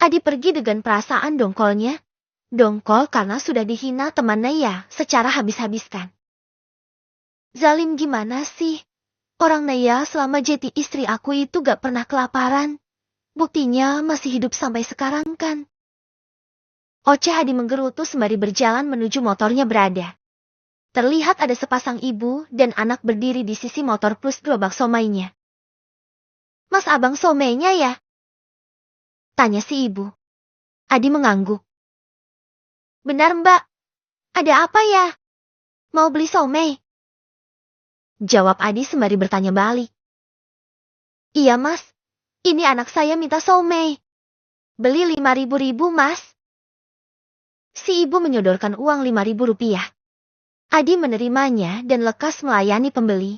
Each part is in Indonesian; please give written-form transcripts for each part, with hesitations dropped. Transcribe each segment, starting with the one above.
Adi pergi dengan perasaan dongkolnya. Dongkol karena sudah dihina teman Naya secara habis-habisan. Zalim gimana sih? Orang Naya selama jadi istri aku itu gak pernah kelaparan. Buktinya masih hidup sampai sekarang kan. Oceh Adi menggerutu sembari berjalan menuju motornya berada. Terlihat ada sepasang ibu dan anak berdiri di sisi motor plus gerobak somainya. Mas abang somainya ya? Tanya si ibu. Adi mengangguk. Benar mbak. Ada apa ya? Mau beli somai? Jawab Adi sembari bertanya balik. Iya mas. Ini anak saya minta somai. Beli 5.000 mas. Si ibu menyodorkan uang 5.000 rupiah. Adi menerimanya dan lekas melayani pembeli.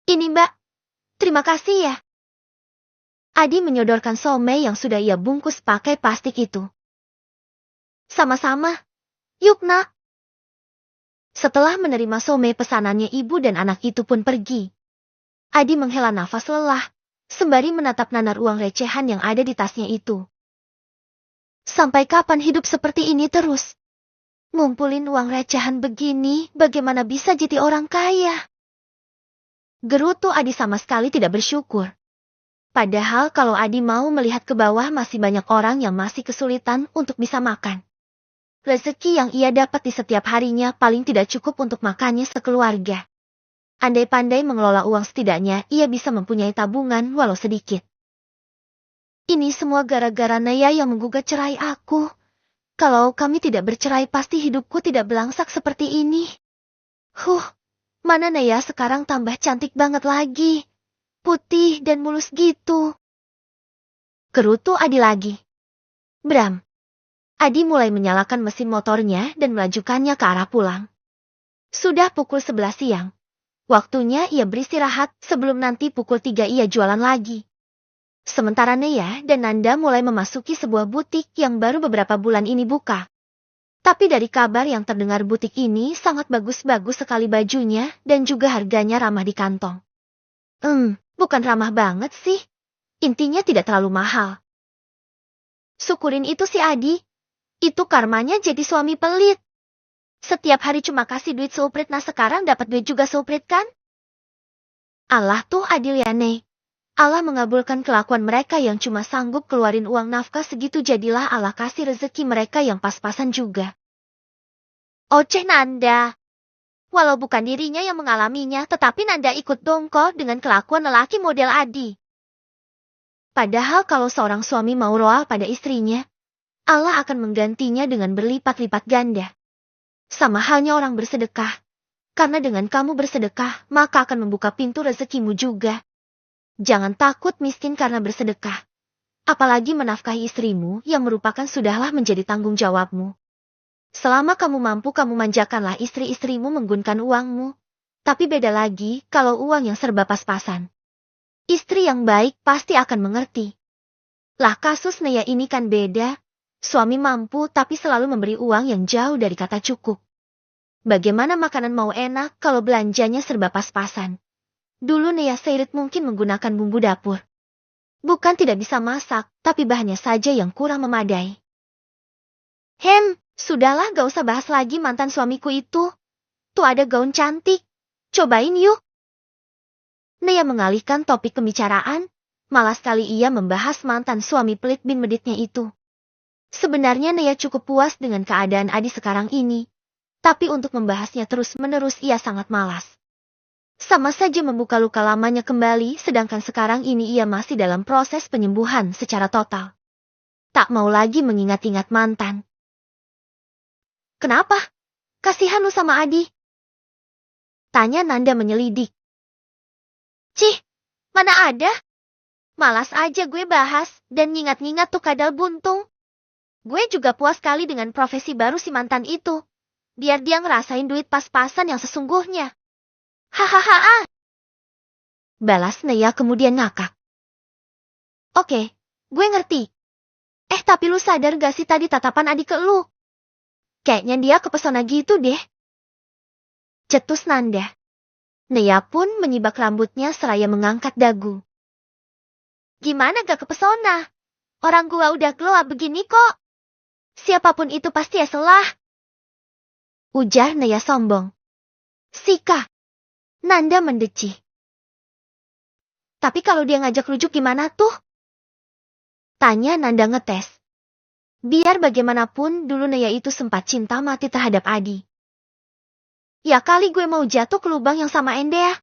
Ini mbak. Terima kasih ya. Adi menyodorkan somai yang sudah ia bungkus pakai plastik itu. Sama-sama. Yuk nak. Setelah menerima somai pesanannya ibu dan anak itu pun pergi. Adi menghela nafas lelah, sembari menatap nanar uang recehan yang ada di tasnya itu. Sampai kapan hidup seperti ini terus? Ngumpulin uang recehan begini, bagaimana bisa jadi orang kaya? Gerutu Adi sama sekali tidak bersyukur. Padahal kalau Adi mau melihat ke bawah masih banyak orang yang masih kesulitan untuk bisa makan. Rezeki yang ia dapat di setiap harinya paling tidak cukup untuk makannya sekeluarga. Andai pandai mengelola uang setidaknya ia bisa mempunyai tabungan walau sedikit. Ini semua gara-gara Naya yang menggugat cerai aku. Kalau kami tidak bercerai pasti hidupku tidak belangsak seperti ini. Mana Naya sekarang tambah cantik banget lagi. Putih dan mulus gitu. Gerutu Adi lagi. Bram. Adi mulai menyalakan mesin motornya dan melajukannya ke arah pulang. Sudah pukul 11 siang. Waktunya ia beristirahat sebelum nanti pukul 3 ia jualan lagi. Sementara Naya dan Nanda mulai memasuki sebuah butik yang baru beberapa bulan ini buka. Tapi dari kabar yang terdengar butik ini sangat bagus-bagus sekali bajunya dan juga harganya ramah di kantong. Bukan ramah banget sih. Intinya tidak terlalu mahal. Syukurin itu si Adi. Itu karmanya jadi suami pelit. Setiap hari cuma kasih duit seuprit, nah sekarang dapat duit juga seuprit kan? Allah tuh adil ya Nek. Allah mengabulkan kelakuan mereka yang cuma sanggup keluarin uang nafkah segitu, jadilah Allah kasih rezeki mereka yang pas-pasan juga. Oceh Nanda. Walau bukan dirinya yang mengalaminya, tetapi Nanda ikut dongkol dengan kelakuan lelaki model Adi. Padahal kalau seorang suami mau roal pada istrinya, Allah akan menggantinya dengan berlipat-lipat ganda. Sama halnya orang bersedekah. Karena dengan kamu bersedekah, maka akan membuka pintu rezekimu juga. Jangan takut miskin karena bersedekah. Apalagi menafkahi istrimu yang merupakan sudahlah menjadi tanggung jawabmu. Selama kamu mampu, kamu manjakanlah istri-istrimu menggunakan uangmu. Tapi beda lagi kalau uang yang serba pas-pasan. Istri yang baik pasti akan mengerti. Lah kasus Naya ini kan beda. Suami mampu tapi selalu memberi uang yang jauh dari kata cukup. Bagaimana makanan mau enak kalau belanjanya serba pas-pasan? Dulu Naya Seirit mungkin menggunakan bumbu dapur. Bukan tidak bisa masak, tapi bahannya saja yang kurang memadai. Sudahlah gak usah bahas lagi mantan suamiku itu. Tuh ada gaun cantik. Cobain yuk. Naya mengalihkan topik pembicaraan, malah sekali ia membahas mantan suami pelit bin meditnya itu. Sebenarnya Naya cukup puas dengan keadaan Adi sekarang ini. Tapi untuk membahasnya terus-menerus ia sangat malas. Sama saja membuka luka lamanya kembali, sedangkan sekarang ini ia masih dalam proses penyembuhan secara total. Tak mau lagi mengingat-ingat mantan. Kenapa? Kasihan lu sama Adi? Tanya Nanda menyelidik. Cih, mana ada? Malas aja gue bahas dan ngingat-ngingat tuh kadal buntung. Gue juga puas kali dengan profesi baru si mantan itu. Biar dia ngerasain duit pas-pasan yang sesungguhnya. Hahaha. Balas Naya kemudian ngakak. Oke, gue ngerti. Tapi lu sadar gak sih tadi tatapan Adi ke lu? Kayaknya dia kepesona gitu deh. Cetus Nanda. Naya pun menyibak rambutnya seraya mengangkat dagu. Gimana gak kepesona? Orang gua udah glow up begini kok. Siapapun itu pasti salah. Ujar Naya sombong. Sika. Nanda mendecih. Tapi kalau dia ngajak rujuk gimana tuh? Tanya Nanda ngetes. Biar bagaimanapun dulu Naya itu sempat cinta mati terhadap Adi. Ya kali gue mau jatuh ke lubang yang sama Endea.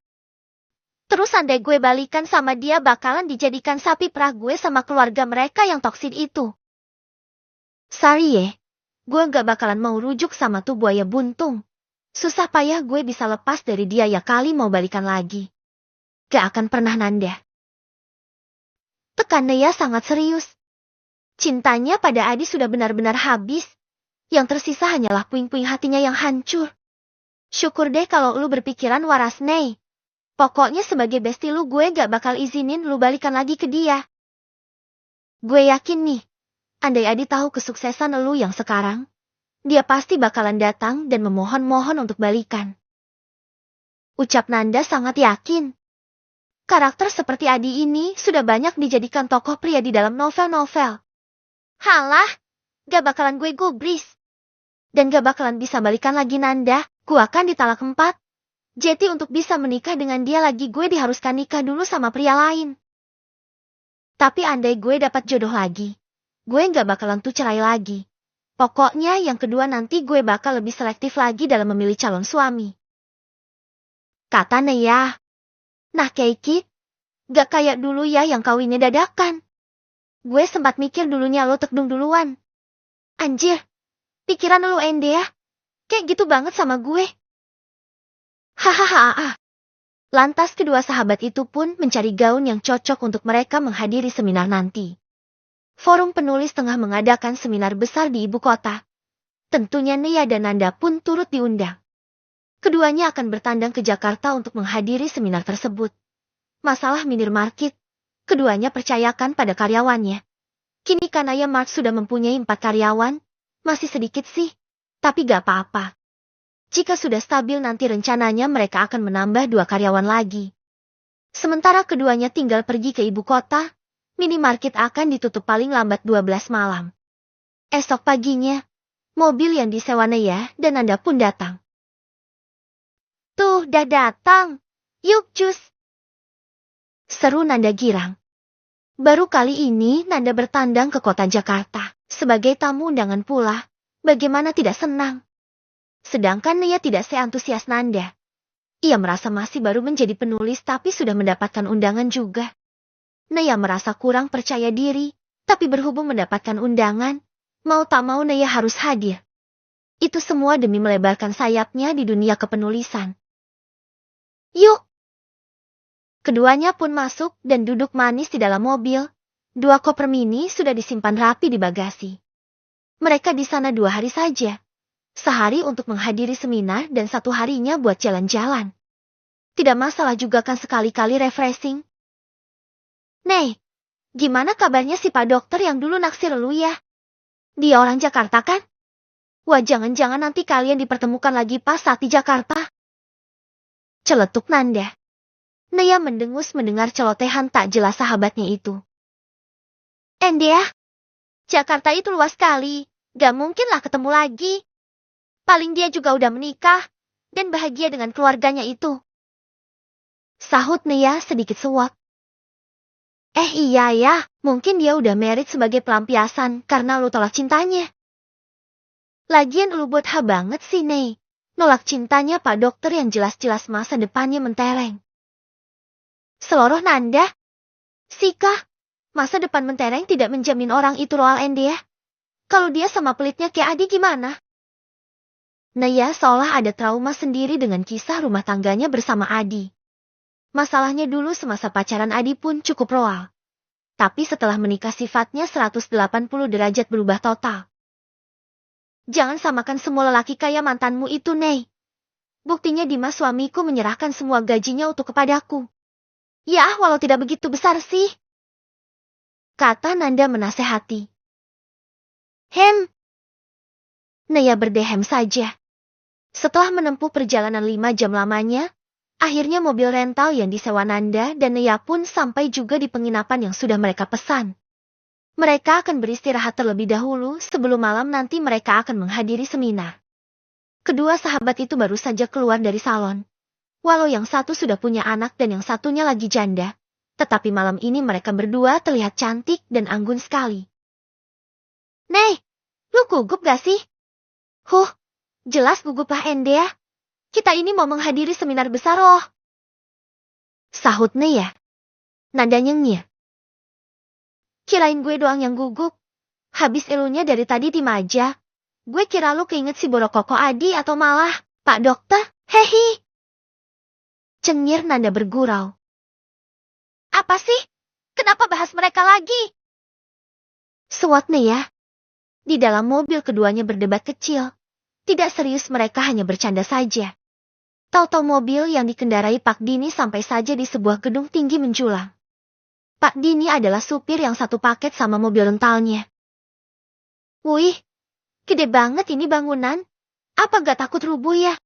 Terus andai gue balikan sama dia bakalan dijadikan sapi perah gue sama keluarga mereka yang toksid itu. Sorry ye, gue gak bakalan mau rujuk sama tuh buaya buntung. Susah payah gue bisa lepas dari dia ya kali mau balikan lagi. Gak akan pernah Nanda. Tekan Naya sangat serius. Cintanya pada Adi sudah benar-benar habis. Yang tersisa hanyalah puing-puing hatinya yang hancur. Syukur deh kalau lu berpikiran waras, Nei. Pokoknya sebagai bestie lu gue gak bakal izinin lu balikan lagi ke dia. Gue yakin nih, andai Adi tahu kesuksesan lu yang sekarang, dia pasti bakalan datang dan memohon-mohon untuk balikan. Ucap Nanda sangat yakin. Karakter seperti Adi ini sudah banyak dijadikan tokoh pria di dalam novel-novel. Halah, gak bakalan gue gubris. Dan gak bakalan bisa balikan lagi Nanda, gue akan ditalak 4. Jadi untuk bisa menikah dengan dia lagi gue diharuskan nikah dulu sama pria lain. Tapi andai gue dapat jodoh lagi, gue gak bakalan tuh cerai lagi. Pokoknya yang kedua nanti gue bakal lebih selektif lagi dalam memilih calon suami. Kata Naya. Nah Keiki, gak kayak dulu ya yang kawinnya dadakan. Gue sempat mikir dulunya lo tekdung duluan. Anjir, pikiran lo ende ya? Kayak gitu banget sama gue. Hahaha. Lantas kedua sahabat itu pun mencari gaun yang cocok untuk mereka menghadiri seminar nanti. Forum penulis tengah mengadakan seminar besar di ibu kota. Tentunya Naya dan Nanda pun turut diundang. Keduanya akan bertandang ke Jakarta untuk menghadiri seminar tersebut. Masalah minimarket, keduanya percayakan pada karyawannya. Kini Kanaya Mart sudah mempunyai 4 karyawan, masih sedikit sih, tapi gak apa-apa. Jika sudah stabil nanti rencananya mereka akan menambah 2 karyawan lagi. Sementara keduanya tinggal pergi ke ibu kota, minimarket akan ditutup paling lambat 12 malam. Esok paginya, mobil yang disewa Naya dan Nanda pun datang. Tuh, dah datang. Yuk, cus. Seru Nanda girang. Baru kali ini Nanda bertandang ke kota Jakarta. Sebagai tamu undangan pula, bagaimana tidak senang. Sedangkan Naya tidak seantusias Nanda. Ia merasa masih baru menjadi penulis tapi sudah mendapatkan undangan juga. Naya merasa kurang percaya diri, tapi berhubung mendapatkan undangan, mau tak mau Naya harus hadir. Itu semua demi melebarkan sayapnya di dunia kepenulisan. Yuk! Keduanya pun masuk dan duduk manis di dalam mobil. 2 koper mini sudah disimpan rapi di bagasi. Mereka di sana 2 hari saja. Sehari untuk menghadiri seminar dan 1 harinya buat jalan-jalan. Tidak masalah juga kan sekali-kali refreshing. Nei, gimana kabarnya si Pak Dokter yang dulu naksir lu ya? Dia orang Jakarta kan? Wah jangan-jangan nanti kalian dipertemukan lagi pas saat di Jakarta. Celetuk Nanda. Naya mendengus mendengar celotehan tak jelas sahabatnya itu. Endea, Jakarta itu luas sekali, gak mungkinlah ketemu lagi. Paling dia juga udah menikah, dan bahagia dengan keluarganya itu. Sahut Naya sedikit suwak. Iya ya, mungkin dia udah married sebagai pelampiasan karena lu tolak cintanya. Lagian lu buat banget sih Nei, nolak cintanya Pak Dokter yang jelas-jelas masa depannya mentereng. Seloroh Nanda. Sika, masa depan mentereng tidak menjamin orang itu loyal Endea. Kalau dia sama pelitnya kayak Adi gimana? Naya seolah ada trauma sendiri dengan kisah rumah tangganya bersama Adi. Masalahnya dulu semasa pacaran Adi pun cukup royal. Tapi setelah menikah sifatnya 180 derajat berubah total. Jangan samakan semua lelaki kayak mantanmu itu, Nei. Buktinya Dimas suamiku menyerahkan semua gajinya untuk kepadaku. Ya, walau tidak begitu besar sih. Kata Nanda menasehati. Naya berdehem saja. Setelah menempuh perjalanan 5 jam lamanya, akhirnya mobil rental yang disewa Nanda dan Naya pun sampai juga di penginapan yang sudah mereka pesan. Mereka akan beristirahat terlebih dahulu sebelum malam nanti mereka akan menghadiri seminar. Kedua sahabat itu baru saja keluar dari salon. Walau yang satu sudah punya anak dan yang satunya lagi janda, tetapi malam ini mereka berdua terlihat cantik dan anggun sekali. Nei, lu gugup gak sih? Jelas gugup lah Ende ya. Kita ini mau menghadiri seminar besar loh. Sahut Nea. Nanda nyengir. Kirain gue doang yang gugup. Habis elunya dari tadi tim aja. Gue kira lu keinget si Borokoko Adi atau malah Pak Dokter, hehi. Cengir Nanda bergurau. Apa sih? Kenapa bahas mereka lagi? Suat Nea. Di dalam mobil keduanya berdebat kecil. Tidak serius, mereka hanya bercanda saja. Tahu-tahu mobil yang dikendarai Pak Dini sampai saja di sebuah gedung tinggi menjulang. Pak Dini adalah supir yang satu paket sama mobil rentalnya. Wih, gede banget ini bangunan. Apa gak takut rubuh ya?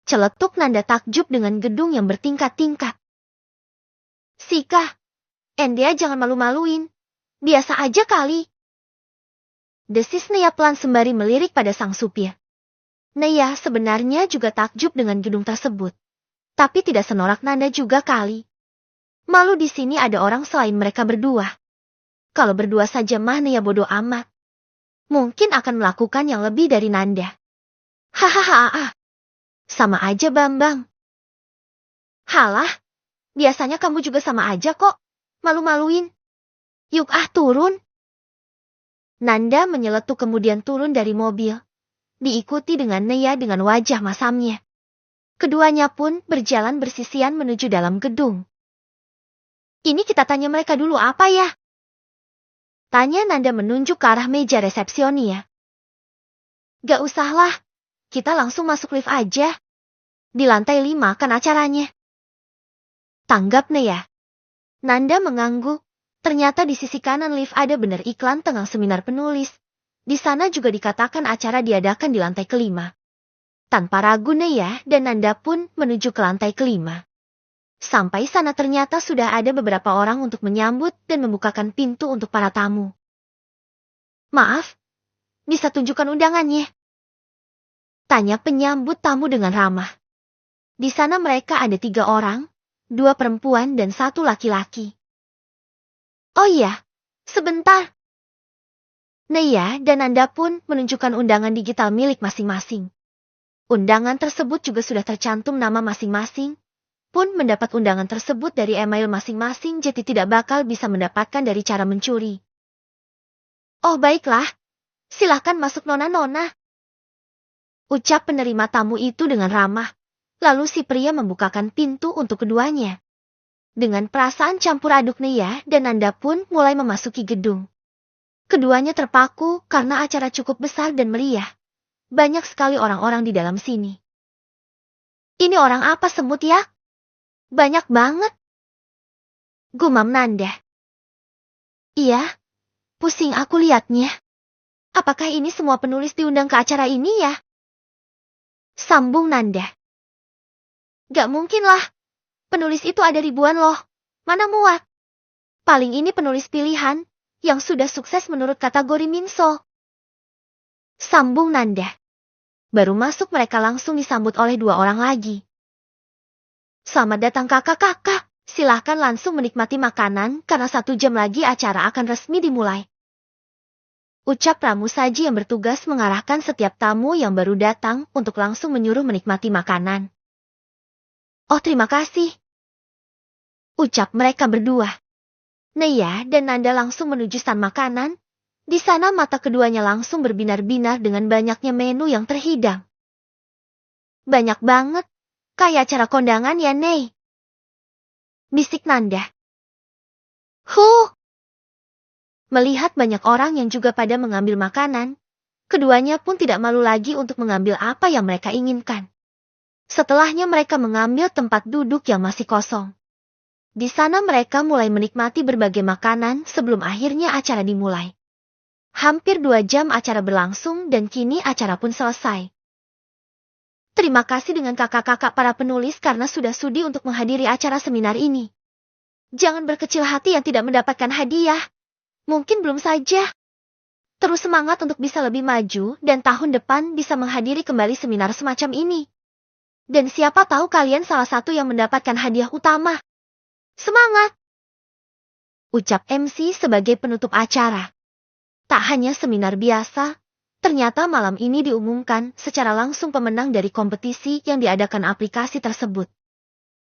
Celetuk Nanda takjub dengan gedung yang bertingkat-tingkat. Sika, Endia jangan malu-maluin. Biasa aja kali. Desis Nea pelan sembari melirik pada sang supir. Nea sebenarnya juga takjub dengan gedung tersebut. Tapi tidak senorak Nanda juga kali. Malu di sini ada orang selain mereka berdua. Kalau berdua saja mah Nea bodoh amat. Mungkin akan melakukan yang lebih dari Nanda. Hahaha. Sama aja Bambang. Halah, biasanya kamu juga sama aja kok. Malu-maluin. Yuk turun. Nanda menyeletuk kemudian turun dari mobil. Diikuti dengan Nea dengan wajah masamnya. Keduanya pun berjalan bersisian menuju dalam gedung. Ini kita tanya mereka dulu apa ya? Tanya Nanda menunjuk ke arah meja resepsionia. Gak usahlah, kita langsung masuk lift aja. Di lantai 5 kan acaranya. Tanggap Nea. Nanda mengangguk. Ternyata di sisi kanan lift ada benar iklan tengah seminar penulis. Di sana juga dikatakan acara diadakan di lantai kelima. Tanpa ragu Nea dan Nanda pun menuju ke lantai kelima. Sampai sana ternyata sudah ada beberapa orang untuk menyambut dan membukakan pintu untuk para tamu. Maaf, bisa tunjukkan undangannya? Tanya penyambut tamu dengan ramah. Di sana mereka ada 3 orang, 2 perempuan dan 1 laki-laki. Oh iya, sebentar. Nea dan Nanda pun menunjukkan undangan digital milik masing-masing. Undangan tersebut juga sudah tercantum nama masing-masing, pun mendapat undangan tersebut dari email masing-masing, jadi tidak bakal bisa mendapatkan dari cara mencuri. Oh baiklah, silahkan masuk nona-nona. Ucap penerima tamu itu dengan ramah, lalu si pria membukakan pintu untuk keduanya. Dengan perasaan campur aduk Nea dan Nanda pun mulai memasuki gedung. Keduanya terpaku karena acara cukup besar dan meriah. Banyak sekali orang-orang di dalam sini. Ini orang apa semut ya? Banyak banget. Gumam Nanda. Iya, pusing aku liatnya. Apakah ini semua penulis diundang ke acara ini ya? Sambung Nanda. Gak mungkin lah. Penulis itu ada ribuan loh. Mana muat? Paling ini penulis pilihan, yang sudah sukses menurut kategori Minso. Sambung Nanda. Baru masuk mereka langsung disambut oleh 2 orang lagi. Selamat datang kakak-kakak. Silahkan langsung menikmati makanan karena 1 jam lagi acara akan resmi dimulai. Ucap pramusaji yang bertugas mengarahkan setiap tamu yang baru datang untuk langsung menyuruh menikmati makanan. Oh terima kasih. Ucap mereka berdua. Nea dan Nanda langsung menuju stand makanan. Di sana mata keduanya langsung berbinar-binar dengan banyaknya menu yang terhidang. Banyak banget. Kayak acara kondangan ya Nei. Bisik Nanda. Melihat banyak orang yang juga pada mengambil makanan, keduanya pun tidak malu lagi untuk mengambil apa yang mereka inginkan. Setelahnya mereka mengambil tempat duduk yang masih kosong. Di sana mereka mulai menikmati berbagai makanan sebelum akhirnya acara dimulai. Hampir 2 jam acara berlangsung dan kini acara pun selesai. Terima kasih dengan kakak-kakak para penulis karena sudah sudi untuk menghadiri acara seminar ini. Jangan berkecil hati yang tidak mendapatkan hadiah. Mungkin belum saja. Terus semangat untuk bisa lebih maju dan tahun depan bisa menghadiri kembali seminar semacam ini. Dan siapa tahu kalian salah satu yang mendapatkan hadiah utama. Semangat! Ucap MC sebagai penutup acara. Tak hanya seminar biasa, ternyata malam ini diumumkan secara langsung pemenang dari kompetisi yang diadakan aplikasi tersebut.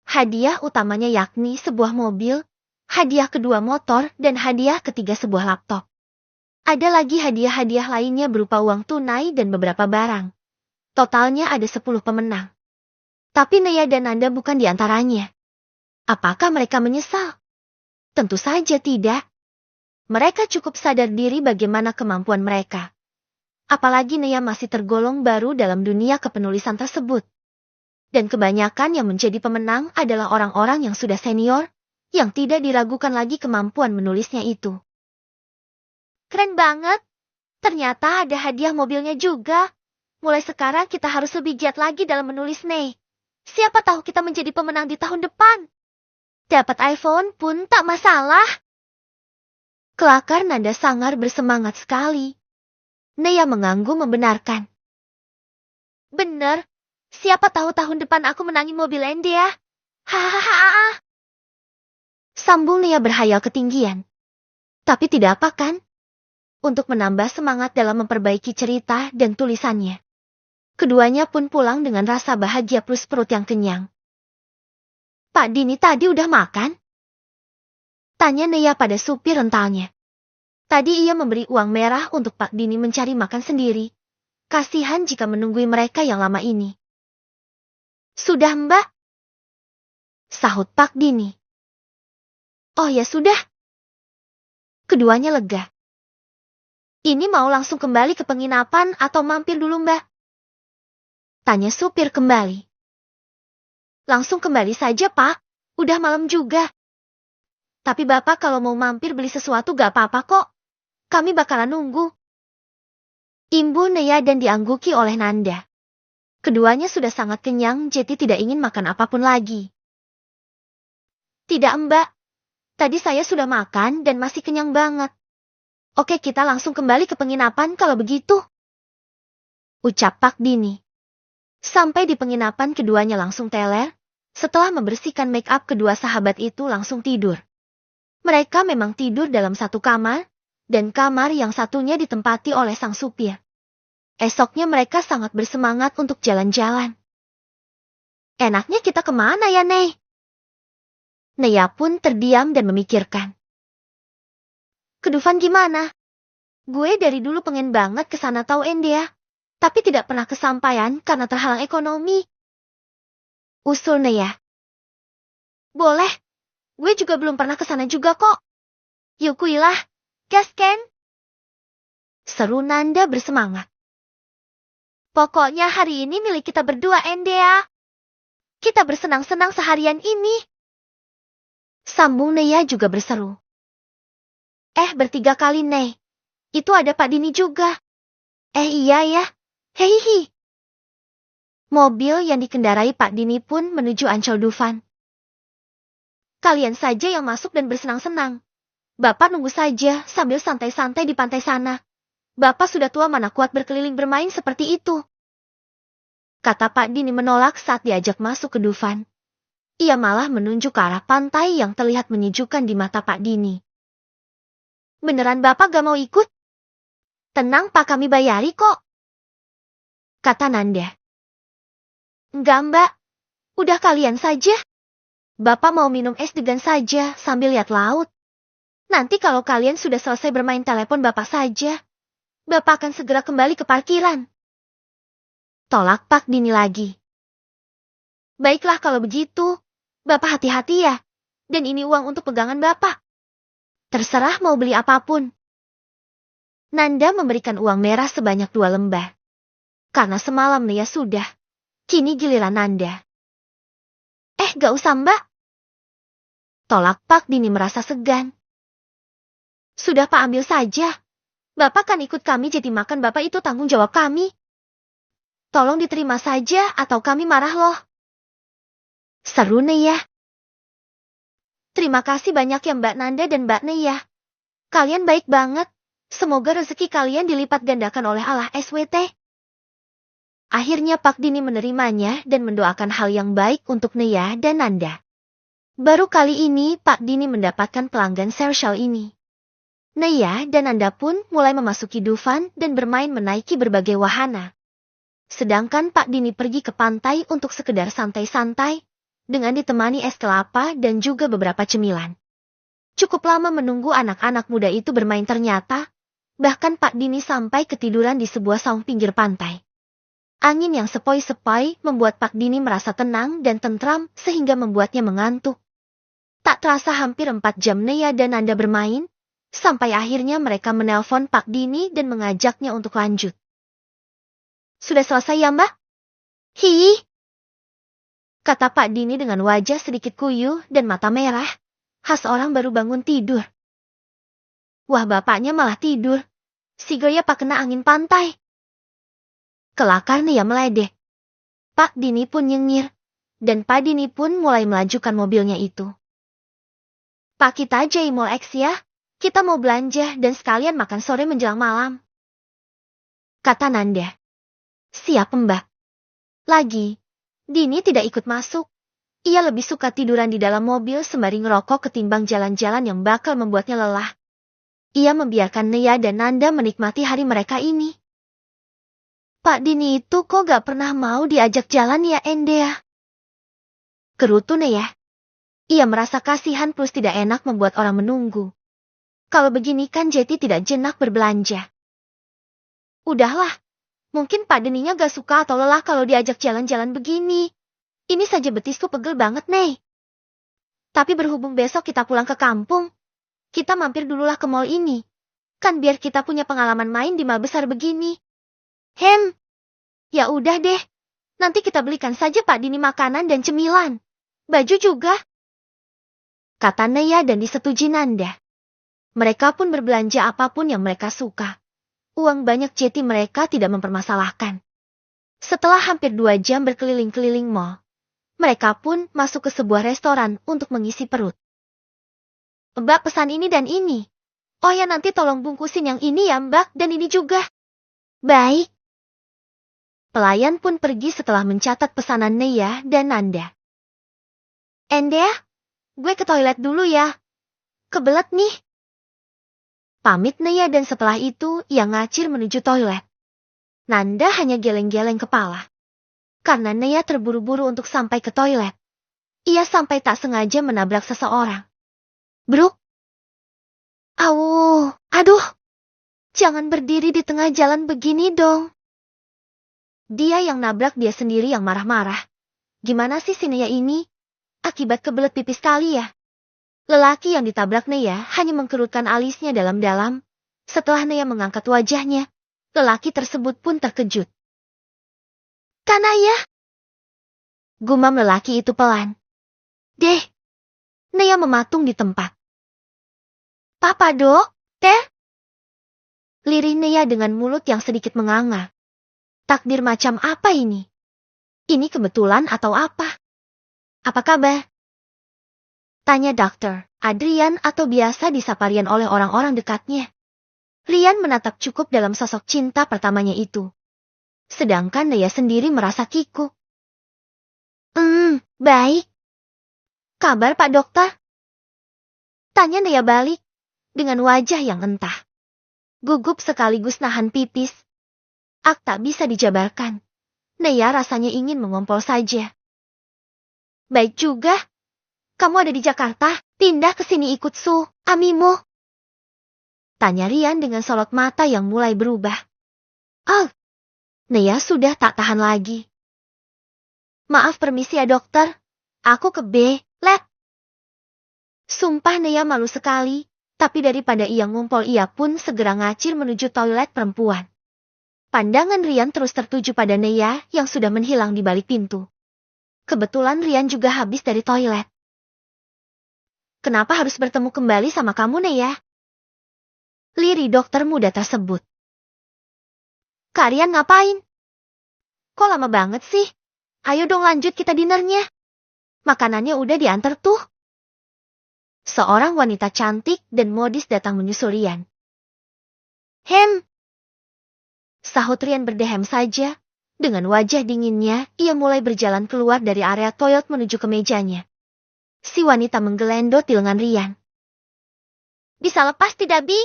Hadiah utamanya yakni sebuah mobil, hadiah kedua motor, dan hadiah ketiga sebuah laptop. Ada lagi hadiah-hadiah lainnya berupa uang tunai dan beberapa barang. Totalnya ada 10 pemenang. Tapi Nea dan Nanda bukan di antaranya. Apakah mereka menyesal? Tentu saja tidak. Mereka cukup sadar diri bagaimana kemampuan mereka. Apalagi Nea masih tergolong baru dalam dunia kepenulisan tersebut. Dan kebanyakan yang menjadi pemenang adalah orang-orang yang sudah senior, yang tidak diragukan lagi kemampuan menulisnya itu. Keren banget. Ternyata ada hadiah mobilnya juga. Mulai sekarang kita harus lebih giat lagi dalam menulis, Nei. Siapa tahu kita menjadi pemenang di tahun depan. Dapat iPhone pun tak masalah. Kelakar Nanda sangar bersemangat sekali. Nea mengangguk membenarkan. Bener, siapa tahu tahun depan aku menangin mobil Endea. Hahaha. Sambung Nea berhayal ketinggian. Tapi tidak apa kan? Untuk menambah semangat dalam memperbaiki cerita dan tulisannya. Keduanya pun pulang dengan rasa bahagia plus perut yang kenyang. Pak Dini tadi udah makan? Tanya Nea pada supir rentalnya. Tadi ia memberi uang merah untuk Pak Dini mencari makan sendiri. Kasihan jika menunggui mereka yang lama ini. Sudah Mbak? Sahut Pak Dini. Oh ya sudah. Keduanya lega. Ini mau langsung kembali ke penginapan atau mampir dulu Mbak? Tanya supir kembali. Langsung kembali saja Pak, udah malam juga. Tapi Bapak kalau mau mampir beli sesuatu gak apa-apa kok. Kami bakalan nunggu. Imbu Nea dan diangguki oleh Nanda. Keduanya sudah sangat kenyang jadi tidak ingin makan apapun lagi. Tidak Mbak, tadi saya sudah makan dan masih kenyang banget. Oke kita langsung kembali ke penginapan kalau begitu. Ucap Pak Dini. Sampai di penginapan keduanya langsung teler. Setelah membersihkan make up kedua sahabat itu langsung tidur. Mereka memang tidur dalam satu kamar, dan kamar yang satunya ditempati oleh sang supir. Esoknya mereka sangat bersemangat untuk jalan-jalan. Enaknya kita kemana ya, Nei? Nea pun terdiam dan memikirkan. Ke Dufan gimana? Gue dari dulu pengen banget ke sana tahu Endea, tapi tidak pernah kesampaian karena terhalang ekonomi. Usul Nea. Boleh. Gue juga belum pernah ke sana juga kok. Yuk kuilah, gas Ken. Seru Nanda bersemangat. Pokoknya hari ini milik kita berdua Endea. Kita bersenang-senang seharian ini. Sambung Nea juga berseru. Bertiga kali Nei. Itu ada Pak Dini juga. Iya ya. Hehihi. Mobil yang dikendarai Pak Dini pun menuju Ancol Dufan. Kalian saja yang masuk dan bersenang-senang. Bapak nunggu saja sambil santai-santai di pantai sana. Bapak sudah tua mana kuat berkeliling bermain seperti itu. Kata Pak Dini menolak saat diajak masuk ke Dufan. Ia malah menunjuk ke arah pantai yang terlihat menyejukkan di mata Pak Dini. Beneran Bapak gak mau ikut? Tenang Pak kami bayari kok. Kata Nanda. Enggak Mbak. Udah kalian saja. Bapak mau minum es degan saja sambil lihat laut. Nanti kalau kalian sudah selesai bermain telepon Bapak saja. Bapak akan segera kembali ke parkiran. Tolak Pak Dini lagi. Baiklah kalau begitu. Bapak hati-hati ya. Dan ini uang untuk pegangan Bapak. Terserah mau beli apapun. Nanda memberikan uang merah sebanyak 2 lembar. Karena semalam Nea sudah. Kini giliran Nanda. Gak usah Mbak. Tolak Pak Dini merasa segan. Sudah Pak ambil saja. Bapak kan ikut kami jadi makan Bapak itu tanggung jawab kami. Tolong diterima saja atau kami marah loh. Seru Nea. Terima kasih banyak ya Mbak Nanda dan Mbak Nea. Kalian baik banget. Semoga rezeki kalian dilipat gandakan oleh Allah SWT. Akhirnya Pak Dini menerimanya dan mendoakan hal yang baik untuk Nea dan Nanda. Baru kali ini Pak Dini mendapatkan pelanggan Sershal ini. Nea dan Nanda pun mulai memasuki Dufan dan bermain menaiki berbagai wahana. Sedangkan Pak Dini pergi ke pantai untuk sekedar santai-santai, dengan ditemani es kelapa dan juga beberapa cemilan. Cukup lama menunggu anak-anak muda itu bermain ternyata, bahkan Pak Dini sampai ketiduran di sebuah saung pinggir pantai. Angin yang sepoi-sepoi membuat Pak Dini merasa tenang dan tentram sehingga membuatnya mengantuk. Tak terasa hampir 4 jam Nea dan Nanda bermain, sampai akhirnya mereka menelpon Pak Dini dan mengajaknya untuk lanjut. Sudah selesai ya Mbak? Hi, kata Pak Dini dengan wajah sedikit kuyuh dan mata merah, khas orang baru bangun tidur. Wah bapaknya malah tidur, si Goya pak kena angin pantai. Kelakar Nea meledek. Pak Dini pun nyengir, dan Pak Dini pun mulai melajukan mobilnya itu. Pak kita aja Mall X ya, kita mau belanja dan sekalian makan sore menjelang malam. Kata Nanda. Siap Mbak. Lagi, Dini tidak ikut masuk. Ia lebih suka tiduran di dalam mobil sembari ngerokok ketimbang jalan-jalan yang bakal membuatnya lelah. Ia membiarkan Nea dan Nanda menikmati hari mereka ini. Pak Dini itu kok gak pernah mau diajak jalan ya Endea? Kerutu Nea. Ia merasa kasihan plus tidak enak membuat orang menunggu. Kalau begini kan Jeti tidak jenak berbelanja. Udahlah, mungkin Pak Dininya gak suka atau lelah kalau diajak jalan-jalan begini. Ini saja betisku pegel banget nih. Tapi berhubung besok kita pulang ke kampung, kita mampir dululah ke mall ini. Kan biar kita punya pengalaman main di mall besar begini. Ya udah deh. Nanti kita belikan saja Pak Dini makanan dan cemilan. Baju juga. Kata Nea dan disetujui Nanda. Mereka pun berbelanja apapun yang mereka suka. Uang banyak Jeti mereka tidak mempermasalahkan. Setelah hampir 2 jam berkeliling-keliling mall, mereka pun masuk ke sebuah restoran untuk mengisi perut. Mbak pesan ini dan ini. Oh ya nanti tolong bungkusin yang ini ya Mbak dan ini juga. Baik. Pelayan pun pergi setelah mencatat pesanan Nea dan Nanda. Endea, gue ke toilet dulu ya. Kebelet nih. Pamit Nea dan setelah itu ia ngacir menuju toilet. Nanda hanya geleng-geleng kepala. Karena Nea terburu-buru untuk sampai ke toilet. Ia sampai tak sengaja menabrak seseorang. Bruk. Aduh. Jangan berdiri di tengah jalan begini dong. Dia yang nabrak dia sendiri yang marah-marah. Gimana sih si Nea ini? Akibat kebelet pipis kali ya. Lelaki yang ditabrak Nea hanya mengkerutkan alisnya dalam-dalam. Setelah Nea mengangkat wajahnya, lelaki tersebut pun terkejut. Kanaya! Gumam lelaki itu pelan. Deh! Nea mematung di tempat. Papa dok, teh? Lirih Nea dengan mulut yang sedikit menganga. Takdir macam apa ini? Ini kebetulan atau apa? Apa kabar? Tanya dokter, Adrian atau biasa disapa Rian oleh orang-orang dekatnya. Rian menatap cukup dalam sosok cinta pertamanya itu. Sedangkan Nea sendiri merasa kikuk. Baik. Kabar Pak Dokter? Tanya Nea balik, dengan wajah yang entah. Gugup sekaligus nahan pipis. Tak bisa dijabarkan. Nea rasanya ingin mengompol saja. Baik juga. Kamu ada di Jakarta, pindah ke sini ikut Su, Amimo. Tanya Rian dengan sorot mata yang mulai berubah. Nea sudah tak tahan lagi. Maaf permisi ya dokter, aku ke B, lab. Sumpah Nea malu sekali, tapi daripada ia ngumpul ia pun segera ngacir menuju toilet perempuan. Pandangan Rian terus tertuju pada Nea yang sudah menghilang di balik pintu. Kebetulan Rian juga habis dari toilet. Kenapa harus bertemu kembali sama kamu Nea? Lirih dokter muda tersebut. Kak Rian ngapain? Kok lama banget sih? Ayo dong lanjut kita dinernya. Makanannya udah diantar tuh. Seorang wanita cantik dan modis datang menyusul Rian. "Hem!" sahut Rian berdehem saja. Dengan wajah dinginnya, ia mulai berjalan keluar dari area toilet menuju ke mejanya. Si wanita menggelendot di lengan Rian. "Bisa lepas tidak, Bi?"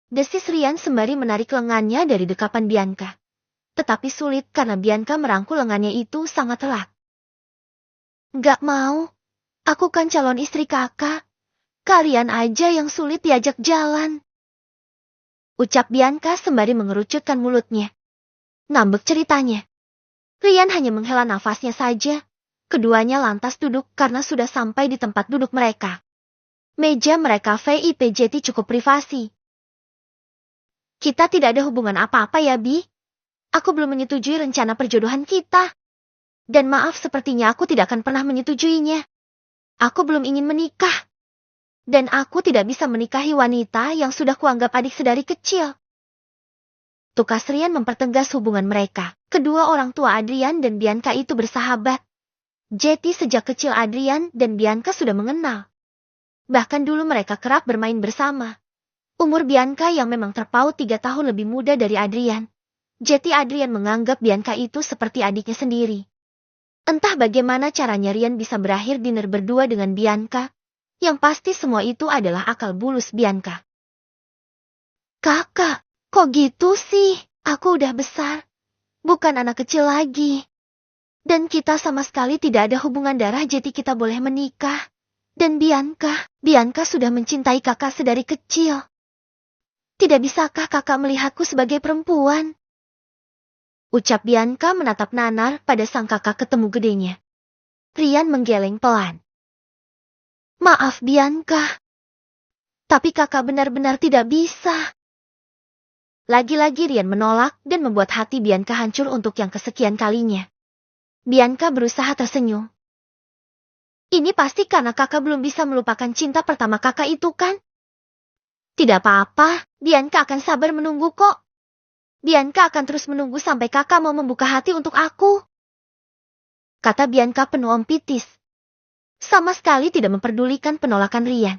desis Rian sembari menarik lengannya dari dekapan Bianca. Tetapi sulit karena Bianca merangkul lengannya itu sangat erat. "Gak mau. Aku kan calon istri kakak. Kalian aja yang sulit diajak jalan," ucap Bianca sembari mengerucutkan mulutnya. Ngambek ceritanya. Rian hanya menghela nafasnya saja. Keduanya lantas duduk karena sudah sampai di tempat duduk mereka. Meja mereka VIP JT cukup privasi. "Kita tidak ada hubungan apa-apa ya, Bi. Aku belum menyetujui rencana perjodohan kita. Dan maaf, sepertinya aku tidak akan pernah menyetujuinya. Aku belum ingin menikah. Dan aku tidak bisa menikahi wanita yang sudah kuanggap adik sedari kecil." Tukas Rian mempertegas hubungan mereka. Kedua orang tua Adrian dan Bianca itu bersahabat. Jetty sejak kecil Adrian dan Bianca sudah mengenal. Bahkan dulu mereka kerap bermain bersama. Umur Bianca yang memang terpaut 3 tahun lebih muda dari Adrian. Jetty Adrian menganggap Bianca itu seperti adiknya sendiri. Entah bagaimana caranya Rian bisa berakhir dinner berdua dengan Bianca. Yang pasti semua itu adalah akal bulus Bianca. "Kakak, kok gitu sih? Aku udah besar. Bukan anak kecil lagi. Dan kita sama sekali tidak ada hubungan darah, jadi kita boleh menikah. Dan Bianca sudah mencintai kakak sedari kecil. Tidak bisakah kakak melihatku sebagai perempuan?" ucap Bianca menatap nanar pada sang kakak ketemu gedenya. Rian menggeleng pelan. "Maaf Bianca. Tapi kakak benar-benar tidak bisa." Lagi-lagi Rian menolak dan membuat hati Bianca hancur untuk yang kesekian kalinya. Bianca berusaha tersenyum. "Ini pasti karena kakak belum bisa melupakan cinta pertama kakak itu kan?" "Tidak apa-apa, Bianca akan sabar menunggu kok. Bianca akan terus menunggu sampai kakak mau membuka hati untuk aku," kata Bianca penuh ompitis. Sama sekali tidak memperdulikan penolakan Rian.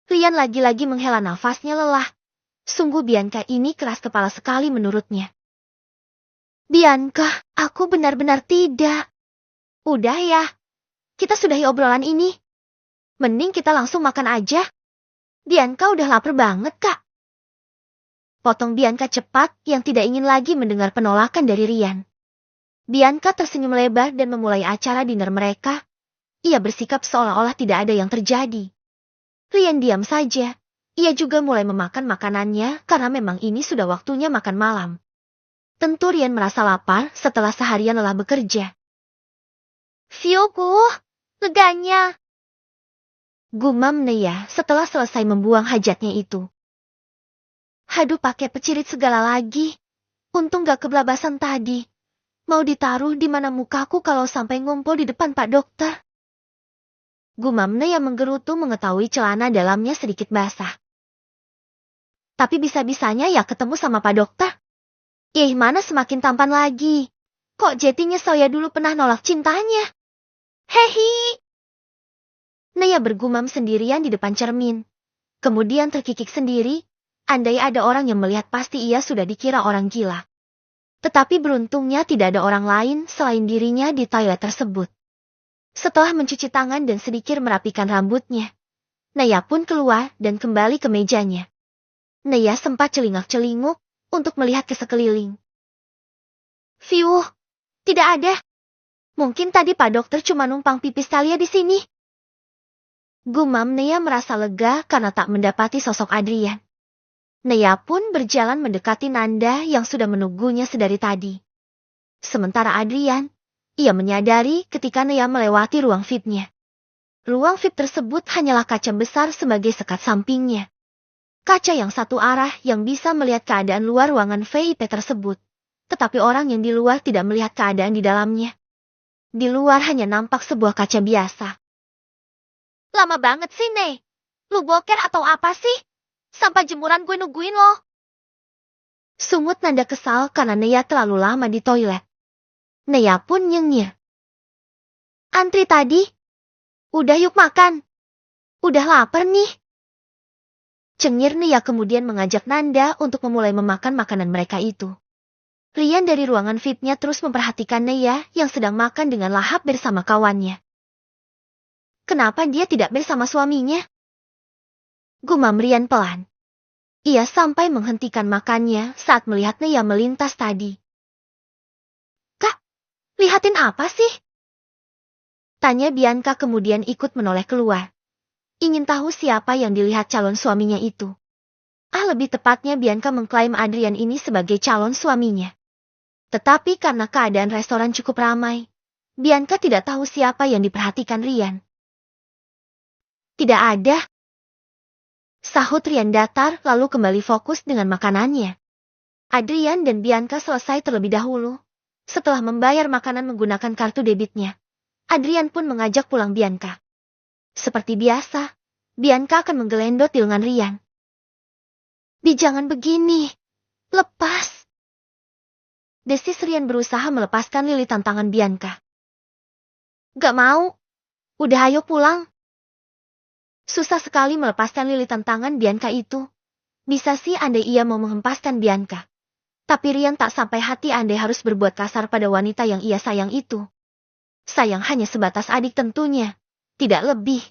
Rian lagi-lagi menghela nafasnya lelah. Sungguh Bianca ini keras kepala sekali menurutnya. "Bianca, aku benar-benar tidak." "Udah ya, kita sudahi obrolan ini. Mending kita langsung makan aja. Bianca udah lapar banget, Kak." Potong Bianca cepat yang tidak ingin lagi mendengar penolakan dari Rian. Bianca tersenyum lebar dan memulai acara dinner mereka. Ia bersikap seolah-olah tidak ada yang terjadi. Rian diam saja. Ia juga mulai memakan makanannya karena memang ini sudah waktunya makan malam. Tentu Rian merasa lapar setelah seharian lelah bekerja. "Fiuku, leganya," gumam Nea setelah selesai membuang hajatnya itu. "Haduh, pakai pecirit segala lagi. Untung gak kebelabasan tadi. Mau ditaruh di mana mukaku kalau sampai ngumpul di depan Pak Dokter?" Gumam Nea menggerutu mengetahui celana dalamnya sedikit basah. "Tapi bisa-bisanya ya ketemu sama Pak Dokter. Mana semakin tampan lagi. Kok Jetty nyesel ya dulu pernah nolak cintanya? Hehi." Nea bergumam sendirian di depan cermin. Kemudian terkikik sendiri. Andai ada orang yang melihat pasti ia sudah dikira orang gila. Tetapi beruntungnya tidak ada orang lain selain dirinya di toilet tersebut. Setelah mencuci tangan dan sedikit merapikan rambutnya, Nea pun keluar dan kembali ke mejanya. Nea sempat celingak-celinguk untuk melihat ke sekeliling. "Fiuh, tidak ada. Mungkin tadi Pak Dokter cuma numpang pipis Talia di sini." Gumam Nea merasa lega karena tak mendapati sosok Adrian. Nea pun berjalan mendekati Nanda yang sudah menunggunya sedari tadi. Sementara Adrian, ia menyadari ketika Nea melewati ruang VIP-nya. Ruang VIP tersebut hanyalah kaca besar sebagai sekat sampingnya. Kaca yang satu arah yang bisa melihat keadaan luar ruangan VIP tersebut. Tetapi orang yang di luar tidak melihat keadaan di dalamnya. Di luar hanya nampak sebuah kaca biasa. "Lama banget sih, Ne. Lu boker atau apa sih? Sampai jemuran gue nungguin lo." Sungut Nanda kesal karena Nea terlalu lama di toilet. Nea pun nyengir. "Antri tadi? Udah yuk makan." Udah lapar nih. Cengir Nia kemudian mengajak Nanda untuk memulai memakan makanan mereka itu. Rian dari ruangan VIP-nya terus memperhatikan Nia yang sedang makan dengan lahap bersama kawannya. Kenapa dia tidak bersama suaminya? Gumam Rian pelan. Ia sampai menghentikan makannya saat melihat Nia melintas tadi. Kak, lihatin apa sih? Tanya Bianca kemudian ikut menoleh keluar. Ingin tahu siapa yang dilihat calon suaminya itu. Lebih tepatnya Bianca mengklaim Adrian ini sebagai calon suaminya. Tetapi karena keadaan restoran cukup ramai, Bianca tidak tahu siapa yang diperhatikan Rian. Tidak ada. Sahut Rian datar lalu kembali fokus dengan makanannya. Adrian dan Bianca selesai terlebih dahulu. Setelah membayar makanan menggunakan kartu debitnya, Adrian pun mengajak pulang Bianca. Seperti biasa, Bianca akan menggelendot di lengan Rian. Bi, jangan begini. Lepas. Desis Rian berusaha melepaskan lilitan tangan Bianca. Gak mau. Udah ayo pulang. Susah sekali melepaskan lilitan tangan Bianca itu. Bisa sih andai ia mau menghempaskan Bianca. Tapi Rian tak sampai hati andai harus berbuat kasar pada wanita yang ia sayang itu. Sayang hanya sebatas adik tentunya, tidak lebih.